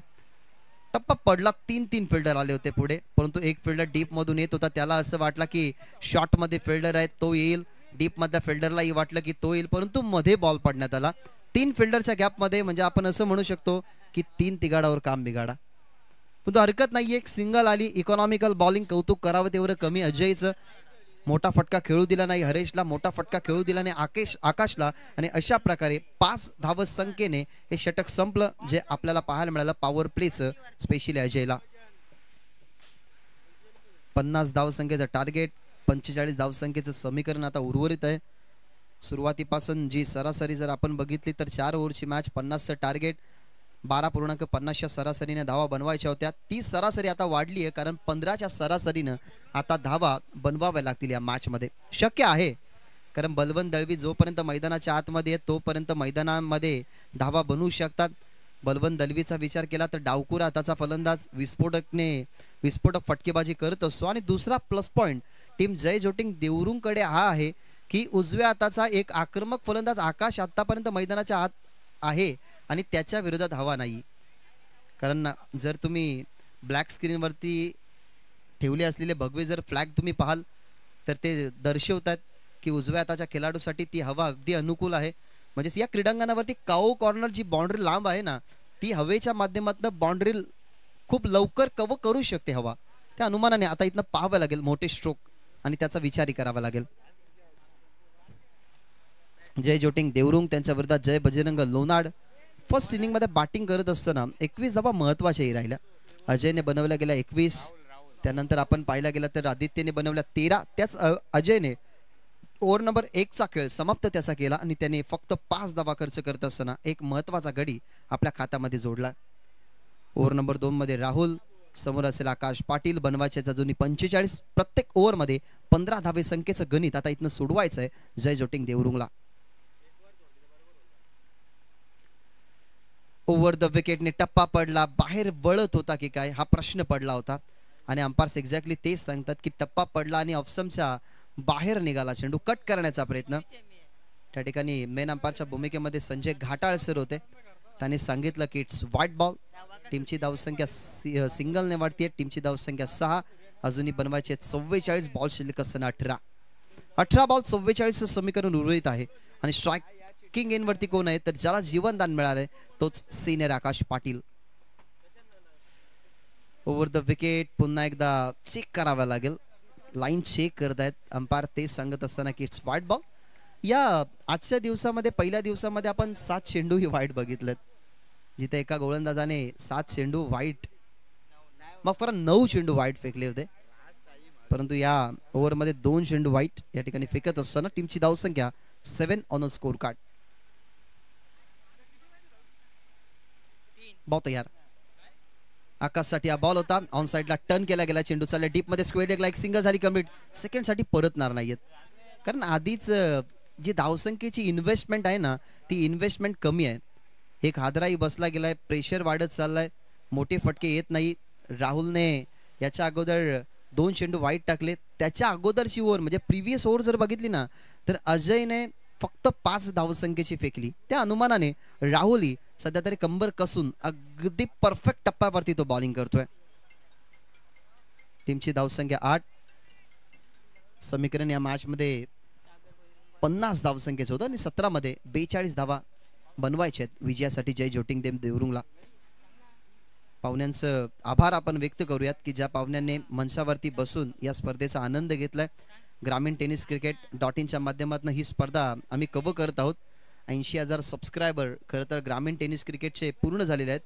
टप्पा पडला. 3 फिल्डर आले होते पुढे, परंतु एक फिल्डर डीप मधून येत होता. त्याला असं वाटलं की शॉर्ट मध्ये फिल्डर आहे तो येईल, डीप मधल्या फिल्डरलाही वाटलं की तो येईल, परंतु मध्ये बॉल पडण्यात आला. 3 फिल्डरच्या गॅप मध्ये, म्हणजे आपण असं म्हणू शकतो की 3 तिगाडावर काम बिगाडा. परंतु हरकत नाही, एक सिंगल आली. इकॉनॉमिकल बॉलिंग कौतुक करावं तेवढं कमी. अजयचं मोठा फटका खेळू दिला नाही, हरेशला मोठा फटका खेळू दिला नाही आकाशला, आणि अशा प्रकारे 5 धावस संख्येने हे षटक संपलं, जे आपल्याला पाहायला मिळालं पॉवर प्लेचं, स्पेशली अजयला. 50 धावसंख्येचं टार्गेट, 45 धावसंख्येचं समीकरण आता उर्वरित आहे. सुरुवातीपासून जी सरासरी जर आपण बघितली तर 4 ओव्हरची मॅच, 50चं टार्गेट, 12.50च्या सरासरीने धावा बनवायच्या होत्या. ती सरासरी आता वाढली आहे, कारण 15च्या सरासरीनं आता धावा बनवाव्या लागतील या मॅच मध्ये. शक्य आहे, कारण बलवंत दळवी जोपर्यंत मैदानाच्या आतमध्ये आहे तोपर्यंत मैदानामध्ये धावा बनवू शकतात. बलवंत दळवीचा विचार केला तर डावकुरा हाताचा फलंदाज विस्फोटक फटकेबाजी करत असतो. आणि दुसरा प्लस पॉइंट टीम जय जोटिंग देवरुंगकडे हा आहे की उजव्या हाताचा एक आक्रमक फलंदाज आकाश आतापर्यंत मैदानाच्या आत आहे आणि त्याच्या विरोधात हवा नाही. कारण जर तुम्ही ब्लॅक स्क्रीनवरती ठेवले असलेले भगवे जर फ्लॅग तुम्ही पाहाल तर ते दर्शवतात की उजव्या हाताच्या खेळाडूसाठी ती हवा अगदी अनुकूल आहे. म्हणजे या क्रीडांगणावरती काऊ कॉर्नर जी बाउंड्री लांब आहे ना, ती हवेच्या माध्यमातून बाउंड्री खूप लवकर कव्हर करू शकते हवा. त्या अनुमानाने आता इथनं पाहावं लागेल मोठे स्ट्रोक आणि त्याचा विचारही करावा लागेल. जय जोटिंग देवरुंग त्यांच्या विरोधात जय बजरंग लोणाड. फर्स्ट इनिंग मध्ये बॅटिंग करत असताना 21 धावा महत्वाच्याही राहिल्या. अजयने बनवल्या गेल्या 21, त्यानंतर आपण पाहायला गेला तर आदित्यने बनवल्या 13. त्याच अजयने ओव्हर नंबर 1 चा खेळ समाप्त त्याचा केला आणि त्याने फक्त 5 धावा खर्च करत असताना एक महत्वाचा गडी आपल्या खात्यामध्ये जोडला. ओव्हर नंबर 2 मध्ये राहुल, समोर असेल आकाश पाटील, बनवायचे अजूनही 45. प्रत्येक ओव्हर मध्ये 15 धावे संख्येचं गणित आता इथनं सोडवायचं आहे जय जोटिंग देवरुंगला. ओव्हर द विकेटने टप्पा पडला, बाहेर वळत होता की काय हा प्रश्न पडला होता आणि अंपायर्स एक्झॅक्टली तेच सांगतात की टप्पा पडला आणि ऑफस्टंपच्या बाहेर निघाला चेंडू. कट करण्याचा प्रयत्न. त्या ठिकाणी मेन अंपायरच्या भूमिकेमध्ये संजय घाटाळ सर होते. त्यांनी सांगितलं की इट्स व्हाईट बॉल. टीमची धावसंख्या सिंगलने वाढतीये. टीमची धावसंख्या 6. अजूनही बनवायचे 44. बॉल शिल्लक असताना 18 बॉल 44 समीकरण उर्वरित आहे. आणि स्ट्रायकिंग एन वरती कोण आहे तर ज्याला जीवनदान मिळालंय तोच senior Akash Patil. Over the wicket पुन्हा एकदा चेक करावा लागेल. लाईन चेक करतायत अंपायर, ते सांगत असताना की इट्स व्हाईट बॉल. या आजच्या दिवसामध्ये पहिल्या दिवसामध्ये आपण 7 चेंडू ही वाईट बघितलेत, जिथे एका गोलंदाजाने 7 चेंडू वाईट, मग परत 9 चेंडू वाईट फेकले होते. परंतु या ओव्हर मध्ये 2 चेंडू वाईट या ठिकाणी फेकत असताना टीमची धावसंख्या 7 on a score card. Ball तयार. आकाशसाठी हा बॉल होता. ऑन साइडला टर्न केला गेला. चेंडू चालला डीप मध्ये. स्क्वेअर लेग ला एक सिंगल झाली कंप्लीट. सेकंड साठी परतणार नाहीयेत, कारण आधीच जी धावसंख्येची इन्व्हेस्टमेंट आहे ना ती इन्व्हेस्टमेंट कमी आहे. एक हादराही बसला गेलाय. प्रेशर वाढत चाललाय. मोठे फटके येत नाही. राहुलने याच्या अगोदर 2 चेंडू वाईट टाकले. त्याच्या अगोदरची ओव्हर म्हणजे प्रिव्हियस ओव्हर जर बघितली ना तर अजयने फक्त 5 धावसंख्येची फेकली. त्या अनुमानाने राहुलही सध्या तरी कंबर कसून अगदी परफेक्ट टप्प्यावरती तो बॉलिंग करतोय. टीमची धावसंख्या 8. समीकरण या मॅच मध्ये 50 धावसंख्येचं होतं आणि 17 मध्ये 42 धावा बनवायचे आहेत विजयासाठी जय जोटिंग देवरुंगला. पाहुण्यांचं आभार आपण व्यक्त करूयात की ज्या पाहुण्यांनी मंचावरती बसून या स्पर्धेचा आनंद घेतलाय. ग्रामीण टेनिस क्रिकेट .inच्या माध्यमातून ही स्पर्धा आम्ही कव्हर करत आहोत. 80,000 सबस्क्रायबर खरं तर ग्रामीण टेनिस क्रिकेटचे पूर्ण झालेले आहेत.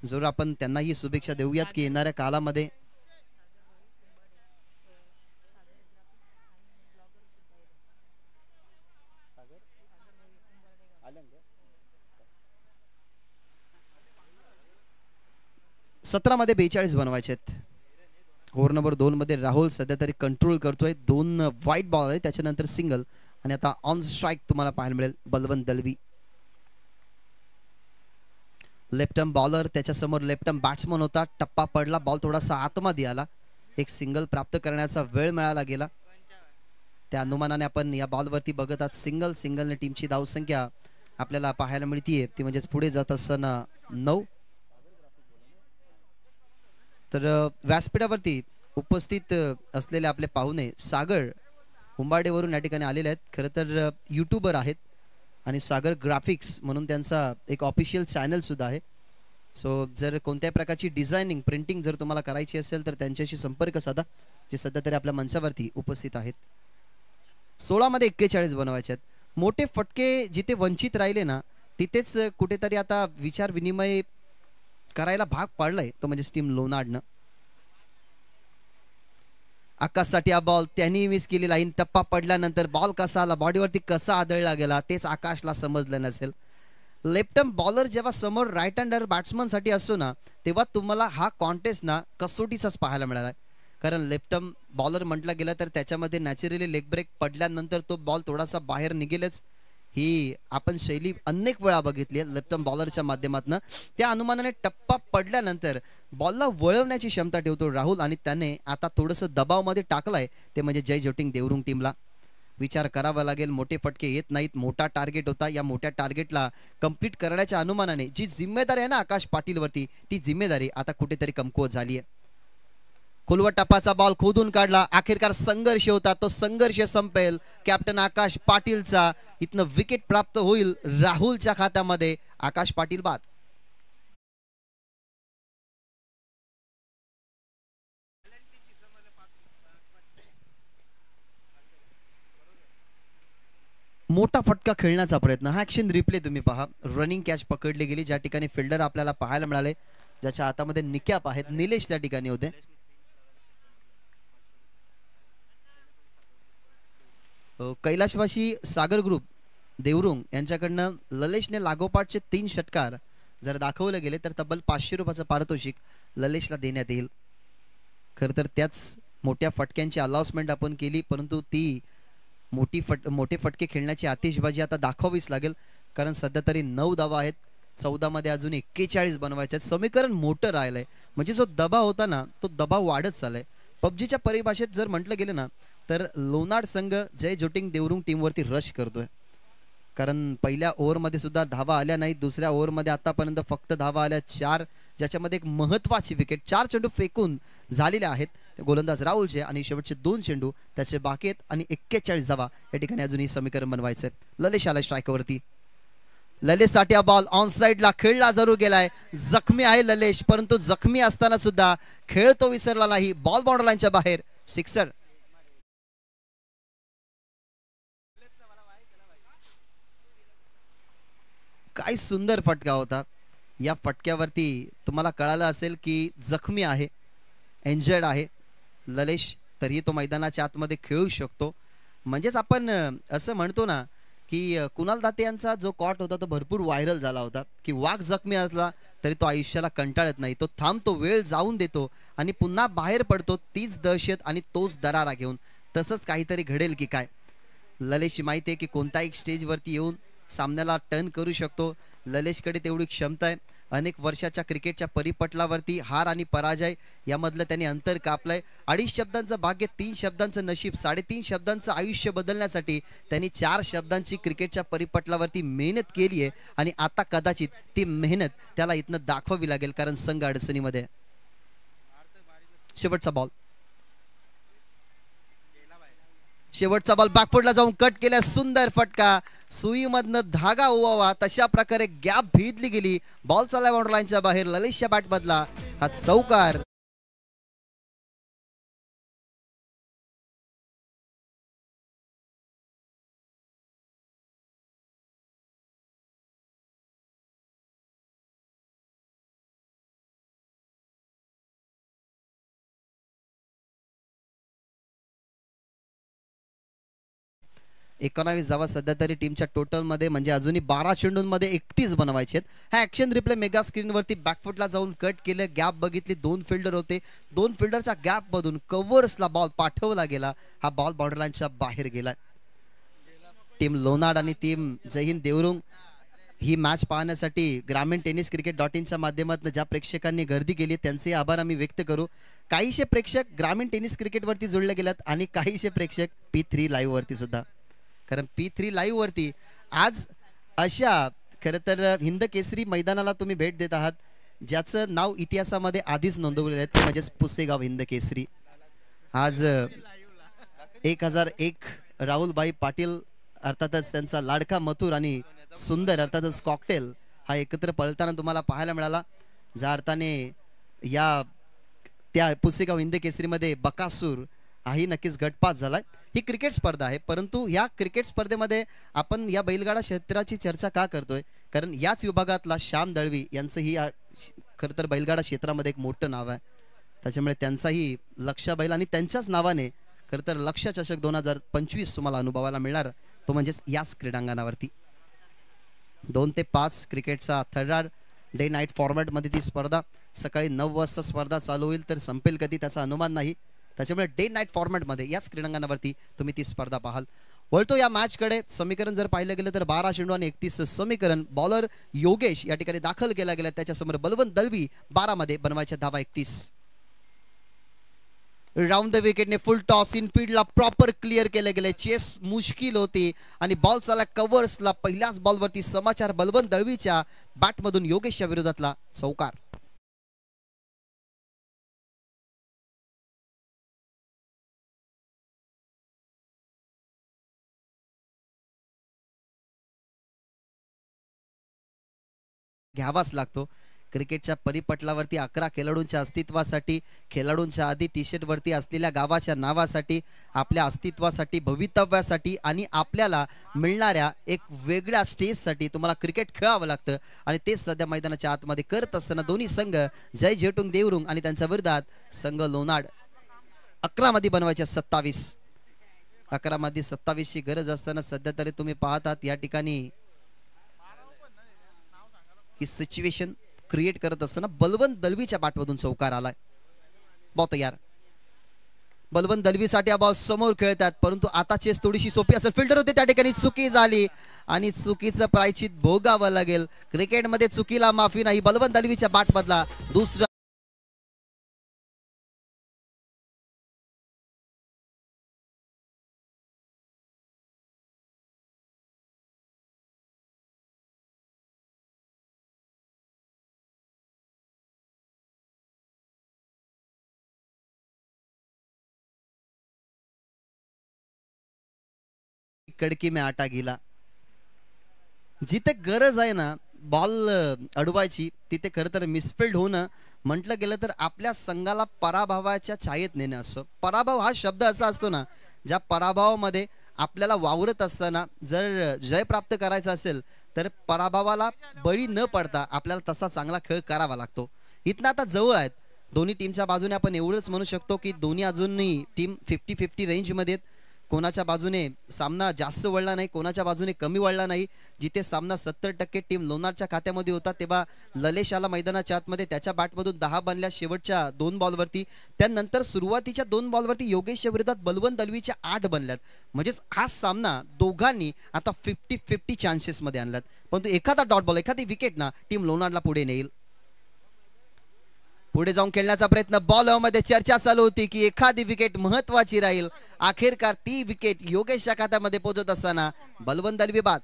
जरूर आपण त्यांनाही शुभेच्छा देऊयात की येणाऱ्या काळामध्ये 17 मध्ये 42 बनवायचे आहेत. ओव्हर नंबर 2 मध्ये राहुल सध्या तरी कंट्रोल करतोय. 2 वाईट बॉल आहे, त्याच्यानंतर सिंगल आणि आता ऑन स्ट्राईक तुम्हाला पाहायला मिळेल Balwant Dalvi. Left arm bowler, त्याच्यासमोर लेफ्ट आर्म बॅट्समन होता. टप्पा पडला, बॉल थोडासा आतमध्ये आला. एक सिंगल प्राप्त करण्याचा वेळ मिळाला गेला. त्या अनुमानाने आपण या बॉलवरती बघत आहात सिंगलने टीमची धावसंख्या आपल्याला पाहायला मिळतीये, ती म्हणजेच पुढे जात असताना 9. तर व्यासपीठावरती उपस्थित असलेले आपले पाहुणे सागर उंबाडेवरून या ठिकाणी आलेले आहेत. खरं तर यूट्यूबर आहेत आणि सागर ग्राफिक्स म्हणून त्यांचा एक ऑफिशियल चॅनल सुद्धा आहे. सो जर कोणत्याही प्रकारची डिझायनिंग प्रिंटिंग जर तुम्हाला करायची असेल तर त्यांच्याशी संपर्क साधा, जे सध्या तरी आपल्या मंचावरती उपस्थित आहेत. 16 मध्ये 41 बनवायचे आहेत. मोठे फटके जिथे वंचित राहिले ना, तिथेच कुठेतरी आता विचार विनिमय करायला भाग पाडलाय, तो म्हणजे टीम लोणाडनं. आकाशसाठी हा बॉल त्यांनी मिस केली. लाईन टप्पा पडल्यानंतर बॉल कसा आला, बॉडीवरती कसा आदळला गेला तेच आकाशला समजलं नसेल. लेफ्ट आर्म बॉलर जेव्हा समोर राईट हँडर बॅट्समन साठी असतो ना, तेव्हा तुम्हाला हा कॉन्टेस्ट ना कसोटीचाच पाहायला मिळाला. कारण लेफ्ट आर्म बॉलर म्हटलं गेलं तर त्याच्यामध्ये नॅचरली लेग ब्रेक पडल्यानंतर तो बॉल थोडासा बाहेर निघेलच, ही आपण शैली अनेक वेळा बघितली आहे लेफ्ट आर्म बॉलरच्या माध्यमातून. त्या अनुमानाने टप्पा पडल्यानंतर बॉलला वळवण्याची क्षमता ठेवतो राहुल आणि त्याने आता थोडंसं दबावमध्ये टाकलाय, ते म्हणजे जय जोटिंग देवरुंग टीमला. विचार करावा लागेल, मोठे फटके येत नाहीत, मोठा टार्गेट होता. या मोठ्या टार्गेटला कंप्लीट करण्याच्या अनुमानाने जी जिम्मेदारी आहे ना आकाश पाटीलवरती, ती जिम्मेदारी आता कुठेतरी कमकुवत झाली आहे. खोलवट टप्पाचा बॉल खोदून काढला. अखेरकार संघर्ष होता, तो संघर्ष संपेल. कॅप्टन आकाश पाटीलचा इथनं विकेट प्राप्त होईल राहुलच्या खात्यामध्ये. आकाश पाटील बाद. मोठा फटका खेळण्याचा प्रयत्न, हा ऍक्शन रिप्ले तुम्ही पहा. रनिंग कॅच पकडली गेली, ज्या ठिकाणी फिल्डर आपल्याला पाहायला मिळाले, ज्याच्या हातामध्ये निकॅप आहेत. निलेश त्या ठिकाणी होते. कैलाशवासी सागर ग्रुप देवरुंग यांच्याकडनं ललेशने लागोपाठचे 3 षटकार जर दाखवले गेले तर तब्बल 500 रुपयाचं पारितोषिक ललेशला देण्यात येईल. खरं तर त्याच मोठ्या फटक्यांची अनाउन्समेंट आपण केली, परंतु ती मोठे फटके खेळण्याची आतिषबाजी आता दाखवावीच लागेल. कारण सध्या तरी 9 धावा आहेत, 14 मध्ये अजून 41 बनवायचे आहेत. समीकरण मोठं राहिलंय, म्हणजे जो दबाव होता ना तो दबाव वाढत चाललाय. पबजीच्या परिभाषेत जर म्हटलं गेलं ना तर लोणाड संघ जय जोटिंग देवरुंग टीमवरती रश करतोय. कारण पहिल्या ओव्हरमध्ये सुद्धा धावा आल्या नाहीत. दुसऱ्या ओव्हरमध्ये आतापर्यंत फक्त धावा आल्या 4, ज्याच्यामध्ये एक महत्वाची विकेट. 4 चेंडू फेकून झालेले आहेत गोलंदाज राहुलचे आणि शेवटचे 2 चेंडू त्याचे बाकी आहेत आणि 41 धावा या ठिकाणी अजूनही समीकरण बनवायचंय. ललेश आला स्ट्राईकवरती. ललेशसाठी हा बॉल ऑन साइडला खेळला जरूर गेलाय. जखमी आहे ललेश, परंतु जखमी असताना सुद्धा खेळ तो विसरला नाही. बॉल बाउंड्री लाईनच्या बाहेर, सिक्सर. काय सुंदर फटका होता. या फटक्यावरती तुम्हाला कळालं असेल की जखमी आहे, इंजर्ड आहे ललेश, तरीही तो मैदानाच्या आतमध्ये खेळू शकतो. म्हणजेच आपण असं म्हणतो ना की कुणाल दाते यांचा जो कॉट होता तो भरपूर व्हायरल झाला होता की वाघ जखमी असला तरी तो आयुष्याला कंटाळत नाही, तो थांबतो, वेळ जाऊन देतो आणि पुन्हा बाहेर पडतो, तीच दहशत आणि तोच दरारा घेऊन. तसंच काहीतरी घडेल की काय. ललेशची माहिती आहे की कोणत्याही स्टेजवरती येऊन सामन्याला टर्न करू शकतो. ललेशकडे तेवढी क्षमता आहे. अनेक वर्षाच्या क्रिकेटच्या परिपटलावरती हार आणि पराजय यामधलं त्यांनी अंतर कापलंय. 2.5 शब्दांचं भाग्य, 3 शब्दांचं नशीब, 3.5 शब्दांचं आयुष्य बदलण्यासाठी त्यांनी 4 शब्दांची क्रिकेटच्या परिपटलावरती मेहनत केली आहे आणि आता कदाचित ती मेहनत त्याला इथनं दाखवावी लागेल, कारण संघ अडचणीमध्ये. शेवटचा बॉल, शेवटचा बॉल बॅकफुटला जाऊन कट केला. सुंदर फटका, सुईमधनं धागा ओवावा तशा प्रकारे गॅप भेदली गेली. बॉल चालला बाउंड्री लाईनच्या बाहेर. ललेशच्या बॅट मधला हा चौकार. 19 धावा सध्या तरी टीमच्या टोटलमध्ये, म्हणजे अजूनही 12 चेंडूंमध्ये 31 बनवायचे आहेत. हा ॲक्शन रिप्ले मेगा स्क्रीनवरती बॅकफुटला जाऊन कट केलं, गॅप बघितली, 2 फिल्डर होते, 2 फिल्डरच्या गॅपमधून कव्हर्सला बॉल पाठवला गेला. हा बॉल बाउंड्री लाईनच्या बाहेर गेला. टीम लोणाड आणि टीम जय हिंद देवरुंग ही मॅच पाहण्यासाठी ग्रामीण टेनिस क्रिकेट .inच्या माध्यमातून ज्या प्रेक्षकांनी गर्दी केली त्यांचे आभार आम्ही व्यक्त करू. काहीशे प्रेक्षक ग्रामीण टेनिस क्रिकेटवरती जोडले गेल्यात आणि काहीशे प्रेक्षक P3 लाईव्ह वरती सुद्धा. कारण P3 लाईव्ह वरती आज अशा खरं तर हिंद केसरी मैदानाला तुम्ही भेट देत आहात ज्याचं नाव इतिहासामध्ये आधीच नोंदवलेलं आहे, ते म्हणजेच पुसेगाव हिंद केसरी. आज 1001 राहुलबाई पाटील अर्थातच त्यांचा लाडका मथुर आणि सुंदर अर्थातच कॉकटेल हा एकत्र पळताना तुम्हाला पाहायला मिळाला. ज्या अर्थाने या त्या पुसेगाव हिंद केसरीमध्ये बकासूर हाही नक्कीच गटपास झालाय. ही क्रिकेट स्पर्धा आहे, परंतु या क्रिकेट स्पर्धेमध्ये आपण या बैलगाडा क्षेत्राची चर्चा का करतोय, कारण याच विभागातला श्याम दळवी यांचं ही खरं तर बैलगाडा क्षेत्रामध्ये एक मोठं नाव आहे. त्याच्यामुळे त्यांचाही लक्ष बैल आणि त्यांच्याच नावाने खरं तर लक्ष चषक 2025 तुम्हाला अनुभवायला मिळणार, तो म्हणजेच याच क्रीडांगणावरती. 2 ते 5 क्रिकेटचा थर्ड डे नाईट फॉर्मॅटमध्ये ती स्पर्धा सकाळी 9 वाजता स्पर्धा चालू होईल, तर संपेल कधी त्याचा अनुमान नाही. त्याच्यामुळे डे नाईट फॉर्मॅटमध्ये याच क्रीडांगणावरती तुम्ही ती स्पर्धा पाहाल. वळतो या मॅचकडे. समीकरण जर पाहिलं गेलं तर 12 चेंडू आणि 31 समीकरण. बॉलर योगेश या ठिकाणी दाखल केला गेला, त्याच्यासमोर बलवंत दळवी 12 मध्ये बनवायच्या धावा 31. राऊंड द विकेटने फुल टॉस इन फील्डला प्रॉपर क्लिअर केले गेले. चेस मुश्किल होती आणि बॉल चाला कव्हर्सला. पहिल्याच बॉलवरती समाचार बलवंत दळवीच्या बॅटमधून योगेशच्या विरोधातला चौकार. घ्यावाच लागतो. क्रिकेटच्या परिपटलावरती 11 खेळाडूंच्या अस्तित्वासाठी, खेळाडूंच्या आधी टी शर्ट वरती असलेल्या गावाच्या नावासाठी, आपल्या अस्तित्वासाठी, भवितव्यासाठी आणि आपल्याला मिळणाऱ्या एक वेगळ्या स्टेजसाठी तुम्हाला क्रिकेट खेळावं लागतं. आणि तेच सध्या मैदानाच्या आतमध्ये करत असताना दोन्ही संघ जय जेटुंग देवरुंग आणि त्यांच्या विरोधात संघ लोणाड 11 मध्ये बनवायच्या 27. 11 मध्ये 27 ची गरज असताना सध्या तरी तुम्ही पाहतात या ठिकाणी ही सिच्युएशन क्रिएट करत असताना बलवंत दळवीच्या बॅटमधून चौकार आलाय. बॉल तयार. बलवंत दळवीसाठी हा बॉल समोर खेळतात, परंतु आता चेस थोडीशी सोपी असेल. फिल्डर होते त्या ठिकाणी चुकी झाली आणि चुकीचं प्रायचित भोगावं लागेल. क्रिकेटमध्ये चुकीला माफी नाही. बलवंत दळवीच्या बॅटमधला दुसरा कडकी में आटा गेला. जिथे गरज आहे ना बॉल अडवायची, तिथे खरं तर मिसफिल्ड होणं म्हटलं गेलं तर आपल्या संघाला पराभवाच्या छायेत नेणं असं. पराभव हा शब्द असा असतो ना, ज्या पराभवामध्ये आपल्याला वावरत असताना जर जय प्राप्त करायचा असेल तर पराभवाला बळी न पडता आपल्याला तसा चांगला खेळ करावा लागतो. इथनं आता जवळ आहेत दोन्ही टीमच्या बाजूने. आपण एवढंच म्हणू शकतो की दोन्ही अजूनही टीम 50-50 रेंजमध्ये. कोणाच्या बाजूने सामना जास्त वळला नाही, कोणाच्या बाजूने कमी वळला नाही. जिथे सामना 70% टीम लोणारच्या खात्यामध्ये होता तेव्हा ललेश आला मैदानाच्या आतमध्ये. त्याच्या बॅटमधून 10 बनल्या शेवटच्या 2 बॉलवरती. त्यानंतर सुरुवातीच्या 2 बॉलवरती योगेशच्या विरोधात बलवंत दळवीच्या 8 बनल्यात. म्हणजेच हा सामना दोघांनी आता 50-50 चान्सेस मध्ये आणलात. परंतु एखादा डॉट बॉल, एखादी विकेट ना टीम लोणारला पुढे नेईल. पुढे जाऊन खेळण्याचा प्रयत्न. बॉल मध्ये चर्चा चालू होती की एखादी विकेट महत्वाची राहील. अखेरकार ती विकेट योगेशच्या खात्यामध्ये पोहोचत असताना बलवंत दळवी बाद.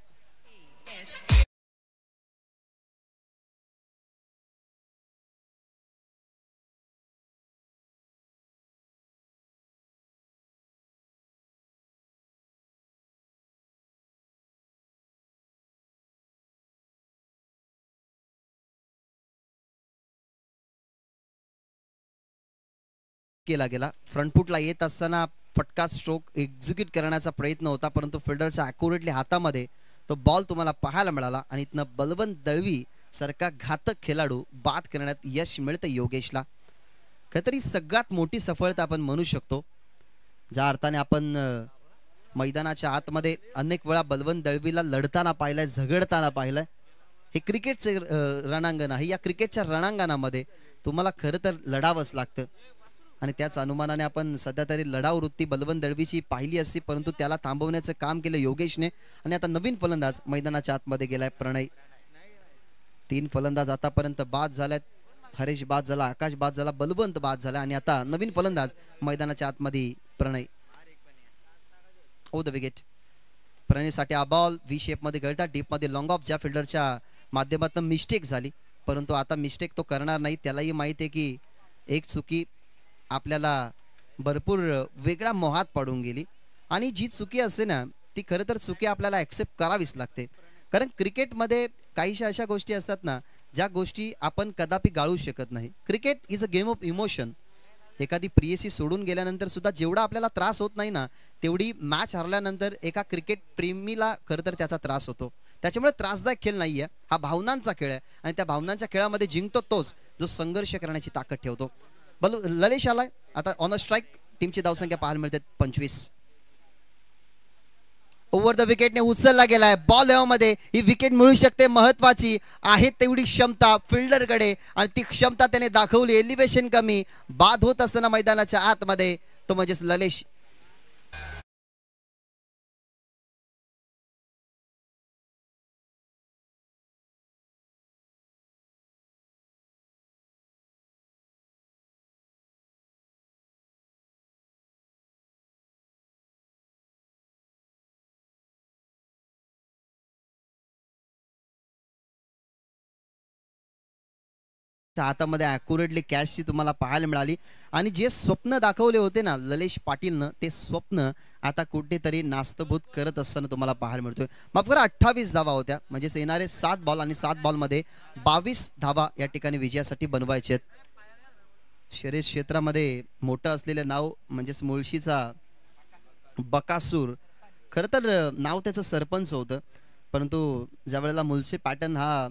केला गेला. फ्रंटफुटला येत असताना फटका स्ट्रोक एक्झिक्यूट करण्याचा प्रयत्न होता, परंतु फिल्डरच्या अॅक्युरेटली हातामध्ये तो बॉल तुम्हाला पाहायला मिळाला आणि इथनं बलवंत दळवी सारखा घातक खेळाडू बाद करण्यात यश मिळतं योगेशला. खरं तरी सगळ्यात मोठी सफलता आपण म्हणू शकतो. ज्या अर्थाने आपण मैदानाच्या आतमध्ये अनेक वेळा बलवंत दळवीला लढताना पाहिलंय, झगडताना पाहिलंय. हे क्रिकेटचे रणांगण आहे. या क्रिकेटच्या रणांगणामध्ये तुम्हाला खरं तर लढावंच लागतं आणि त्याच अनुमानाने आपण सध्या तरी लढाऊ वृत्ती बलवंत दळवीची पाहिली असती, परंतु त्याला थांबवण्याचं काम केलं योगेशने. आणि आता नवीन फलंदाज मैदानाच्या आतमध्ये गेलाय प्रणय. 3 फलंदाज आतापर्यंत बाद झाल्यात. हरेश बाद झाला, आकाश बाद झाला, बलवंत बाद झाला आणि आता नवीन फलंदाज मैदानाच्या आतमध्ये प्रणय. ओ द विकेट. प्रणयसाठी हा बॉल व्ही शेप मध्ये गळता डीप मध्ये लॉंग ऑफ. ज्या फिल्डरच्या माध्यमातून मिस्टेक झाली, परंतु आता मिस्टेक तो करणार नाही. त्यालाही माहिती आहे की एक चुकी आपल्याला भरपूर वेगळ्या मोहात पडून गेली आणि जी चुकी असते ना ती खरं तर चुकी आपल्याला ऍक्सेप्ट करावीच लागते. कारण क्रिकेटमध्ये काहीशा अशा गोष्टी असतात ना ज्या गोष्टी आपण कदापि गाळू शकत नाही. Cricket is a game of emotion. एखादी प्रियसी सोडून गेल्यानंतर सुद्धा जेवढा आपल्याला त्रास होत नाही ना तेवढी मॅच हरल्यानंतर एका क्रिकेट प्रेमीला खरं तर त्याचा त्रास होतो. त्याच्यामुळे त्रासदायक खेळ नाहीये, हा भावनांचा खेळ आहे आणि त्या भावनांच्या खेळामध्ये जिंकतो तोच जो संघर्ष करण्याची ताकद ठेवतो. ललेश आलाय आता ऑन अ स्ट्राईक. टीमची धावसंख्या पाहायला मिळते 25. ओव्हर द विकेटने उचलला गेलाय. बॉल मध्ये ही विकेट मिळू शकते, महत्वाची आहे तेवढी क्षमता फिल्डरकडे आणि ती क्षमता त्याने दाखवली. एलिव्हेशन कमी, बाद होत असताना मैदानाच्या आतमध्ये तो म्हणजेच ललेश. हातामध्ये अॅक्युरेटली कॅचची तुम्हाला पाहायला मिळाली आणि जे स्वप्न दाखवले होते ना ललेश पाटीलनं ते स्वप्न आता कुठेतरी नास्तभूत करत असताना तुम्हाला पाहायला मिळतोय. माफ करा 28 धावा होत्या, म्हणजेच येणारे 7 बॉल आणि 7 बॉलमध्ये 22 धावा या ठिकाणी विजयासाठी बनवायचे आहेत. शर्यत क्षेत्रामध्ये मोठं असलेलं नाव म्हणजेच मुळशीचा बकासूर. खरं तर नाव त्याचं सरपंच होतं, परंतु ज्या वेळेला मुळशी पॅटर्न हा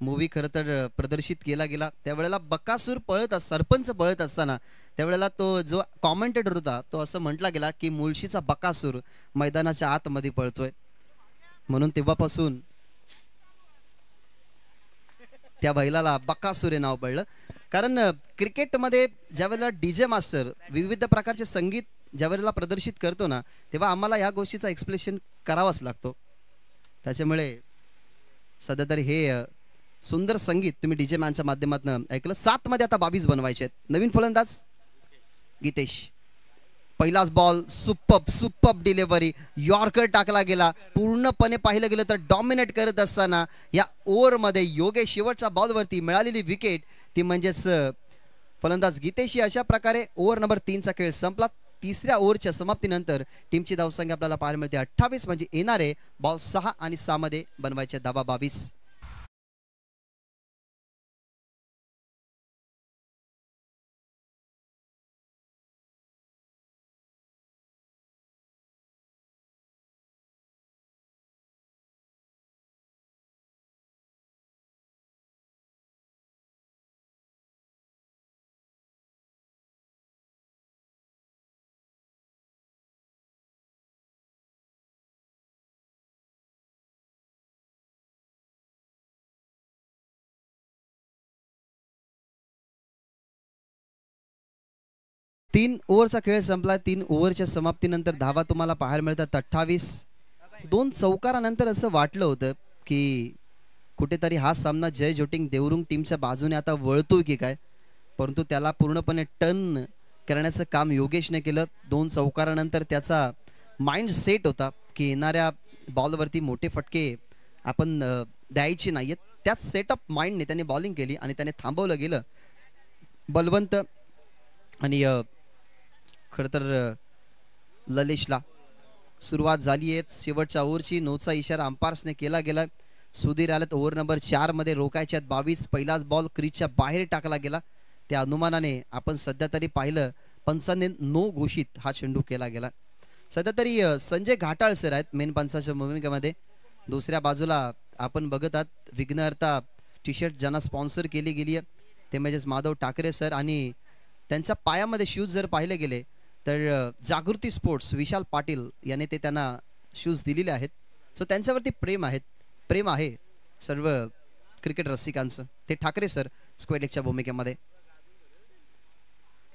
मूवी खरं तर प्रदर्शित केला गेला त्यावेळेला बकासूर सरपंच पळत असताना त्यावेळेला तो जो कॉमेंटेटर होता तो असं म्हटला गेला की मुळशीचा बकासूर मैदानाच्या आतमध्ये पळतोय. म्हणून तेव्हापासून त्या बैलाला बकासूर हे नाव पडलं. कारण क्रिकेटमध्ये ज्यावेळेला डीजे मास्टर विविध प्रकारचे संगीत ज्यावेळेला प्रदर्शित करतो ना तेव्हा आम्हाला या गोष्टीचा एक्सप्लेनेशन करावाच लागतो. त्याच्यामुळे सध्या तरी हे सुंदर संगीत तुम्ही डीजे मॅनच्या माध्यमातून ऐकलं. 7 मध्ये आता 22 बनवायचे आहेत. नवीन फलंदाज गीतेश. पहिलाच बॉल सुपर्ब डिलिव्हरी, यॉर्कर टाकला गेला. पूर्णपणे पाहिलं गेलं तर डॉमिनेट करत असताना या ओव्हरमध्ये योगेश शेवटच्या बॉलवरती मिळालेली विकेट ती म्हणजेच फलंदाज गीतेशी. अशा प्रकारे ओव्हर नंबर 3चा खेळ संपला. तिसऱ्या ओव्हरच्या समाप्तीनंतर टीमची धावसंख्या आपल्याला पाहायला मिळते 28, म्हणजे येणारे बॉल 6 आणि 6 मध्ये बनवायचे धावा 22. तीन ओव्हरचा खेळ संपला. 3 ओव्हरच्या समाप्तीनंतर धावा तुम्हाला पाहायला मिळतात 28. 2 चौकारानंतर असं वाटलं होतं की कुठेतरी हा सामना जय जोटिंग देवरुंग टीमच्या बाजूने आता वळतोय की काय, परंतु त्याला पूर्णपणे टर्न करण्याचं काम योगेशने केलं. 2 चौकारानंतर त्याचा माइंड सेट होता की येणाऱ्या बॉलवरती मोठे फटके आपण द्यायचे नाहीयेत. त्याच सेटअप माइंडने त्याने बॉलिंग केली आणि त्याने थांबवलं गेलं बलवंत आणि खरं तर ललेशला. सुरुवात झाली आहे शेवटच्या ओव्हरची. नोचा इशारा अंपायर्सने केला गेला. सुधीर आल्यात ओव्हर नंबर 4 मध्ये रोखायच्यात 22. पहिलाच बॉल क्रीजच्या बाहेर टाकला गेला. त्या अनुमानाने आपण सध्या तरी पाहिलं पंचाने नो घोषित हा चेंडू केला गेला. सध्या तरी संजय घाटाळ सर आहेत मेन पंचाच्या भूमिकेमध्ये. दुसऱ्या बाजूला आपण बघत आहात विघ्नहर्ता टी शर्ट ज्यांना स्पॉन्सर केली गेली आहे ते म्हणजेच माधव ठाकरे सर, आणि त्यांच्या पायामध्ये शूज जर पाहिले गेले तर जागृती स्पोर्ट्स विशाल पाटील याने ते त्यांना शूज दिलेले आहेत. सो त्यांच्यावरती प्रेम आहे सर्व क्रिकेट रसिकांचं. ते ठाकरे सर स्क्वेअर लेगच्या भूमिकेमध्ये.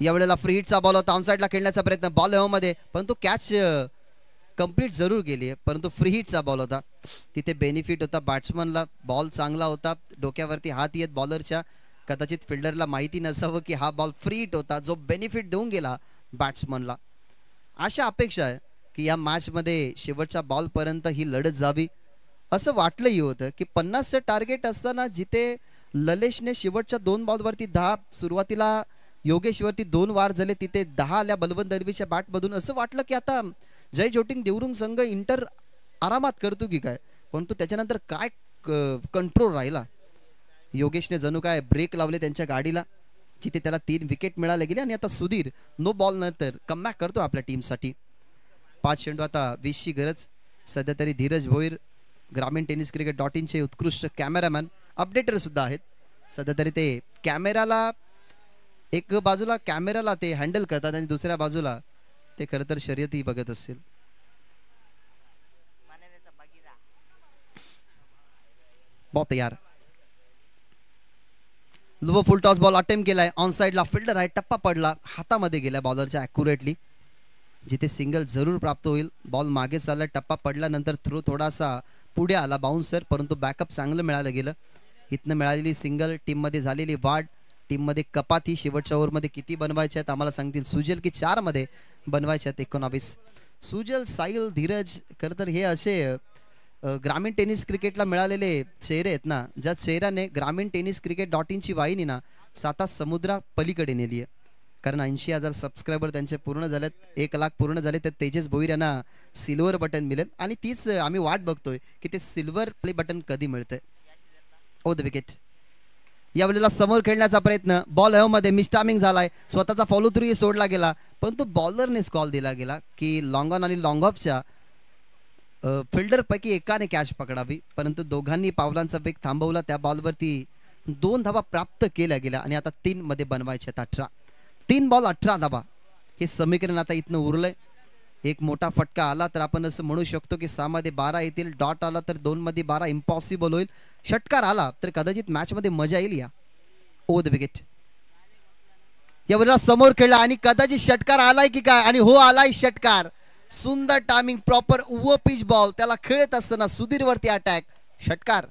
यावेळेला फ्री हिटचा बॉल होता, ऑनसाइडला खेळण्याचा प्रयत्न, बॉल मध्ये परंतु कॅच कंप्लीट जरूर गेली आहे, परंतु फ्री हिटचा बॉल होता. तिथे बेनिफिट होता बॅट्समनला. बॉल चांगला होता, डोक्यावरती हात येत बॉलरच्या. कदाचित फिल्डरला माहिती नसावं की हा बॉल फ्री हिट होता, जो बेनिफिट देऊन गेला बॅट्समनला. अशा अपेक्षा आहे की या मॅचमध्ये शेवटच्या बॉलपर्यंत ही लढत जावी. असं वाटलंही होतं की 50चं टार्गेट असताना जिथे ललेशने शेवटच्या 2 बॉलवरती 10, सुरुवातीला योगेशवरती 2 वार झाले, तिथे 10 आल्या बलवंत दळवीच्या बॅटमधून. असं वाटलं की आता जय जोटिंग देवरुंग संघ इंटर आरामात करतो की काय, परंतु त्याच्यानंतर काय कंट्रोल राहिला. योगेशने जणू काय ब्रेक लावले त्यांच्या गाडीला, जिथे त्याला 3 विकेट मिळाले गेले. आणि आता सुधीर नो बॉल नंतर कमबॅक करतो आपल्या टीमसाठी. 5 चेंडू आता 20ची गरज. सध्या तरी धीरज भोईर ग्रामीण टेनिस क्रिकेट .in उत्कृष्ट कॅमेरामॅन अपडेटर सुद्धा आहेत. सध्या तरी ते कॅमेराला एक बाजूला कॅमेराला ते हँडल करतात आणि दुसऱ्या बाजूला ते खरं तर शर्यती बघत असतील. बॉल तयार. लो फुल टॉस बॉल अटेम्प्ट केलाय. ऑन साइडला फिल्डर आहे, टप्पा पडला, हातामध्ये गेला बॉलरच्या ॲक्युरेटली, जिथे सिंगल जरूर प्राप्त होईल. बॉल मागे चालला, टप्पा पडल्यानंतर थ्रो थोडासा पुढे आला बाउन्सर, परंतु बॅकअप चांगलं मिळालं गेलं. इथनं मिळालेली सिंगल, टीममध्ये झालेली वाढ, टीममध्ये कपात ही शेवटच्या ओव्हरमध्ये किती बनवायचे आहेत आम्हाला सांगतील सुजल की 4 मध्ये बनवायचे आहेत. 19. सुजल, साहिल, धीरज खरं तर हे असे ग्रामीण टेनिस क्रिकेटला मिळालेले चेहरे आहेत ना, ज्या चेहऱ्याने ग्रामीण टेनिस क्रिकेट .in ची वाहिनी ना 7 समुद्रा पलीकडे नेली आहे. कारण 80,000 सबस्क्रायबर त्यांचे पूर्ण झालेत, 1 लाख पूर्ण झाले. तर तेजस भोईर यांना सिल्वर बटन मिळेल आणि तीच आम्ही वाट बघतोय की ते सिल्वर प्ले बटन कधी मिळतंय. ओ द विकेट. यावेळेला समोर खेळण्याचा प्रयत्न, बॉल मध्ये मिसटायमिंग झालाय, स्वतःचा फॉलो थ्रू सोडला गेला, परंतु बॉलरनेच कॉल दिला गेला की लॉंग ऑन आणि लॉंग ऑफच्या फिल्डर पैकी एकाने कॅच पकडावी, परंतु दोघांनी पावलांचा वेग थांबवला. त्या बॉलवरती 2 धावा प्राप्त केल्या गेल्या आणि आता 3 मध्ये बनवायचे आहेत 18. 3 बॉल 18 धावा हे समीकरण आता इथनं उरलंय. एक मोठा फटका आला तर आपण असं म्हणू शकतो की 6 मध्ये 12 येतील, डॉट आला तर 2 मध्ये 12 इम्पॉसिबल होईल, षटकार आला तर कदाचित मॅच मध्ये मजा येईल. या ओ द विकेट. यावेळेला समोर खेळला आणि कदाचित षटकार आलाय की काय, आणि हो आलाय षटकार. सुंदर टायमिंग, प्रॉपर पिच बॉल, त्याला खेळत असताना सुधीर वरती अटॅक, षटकार.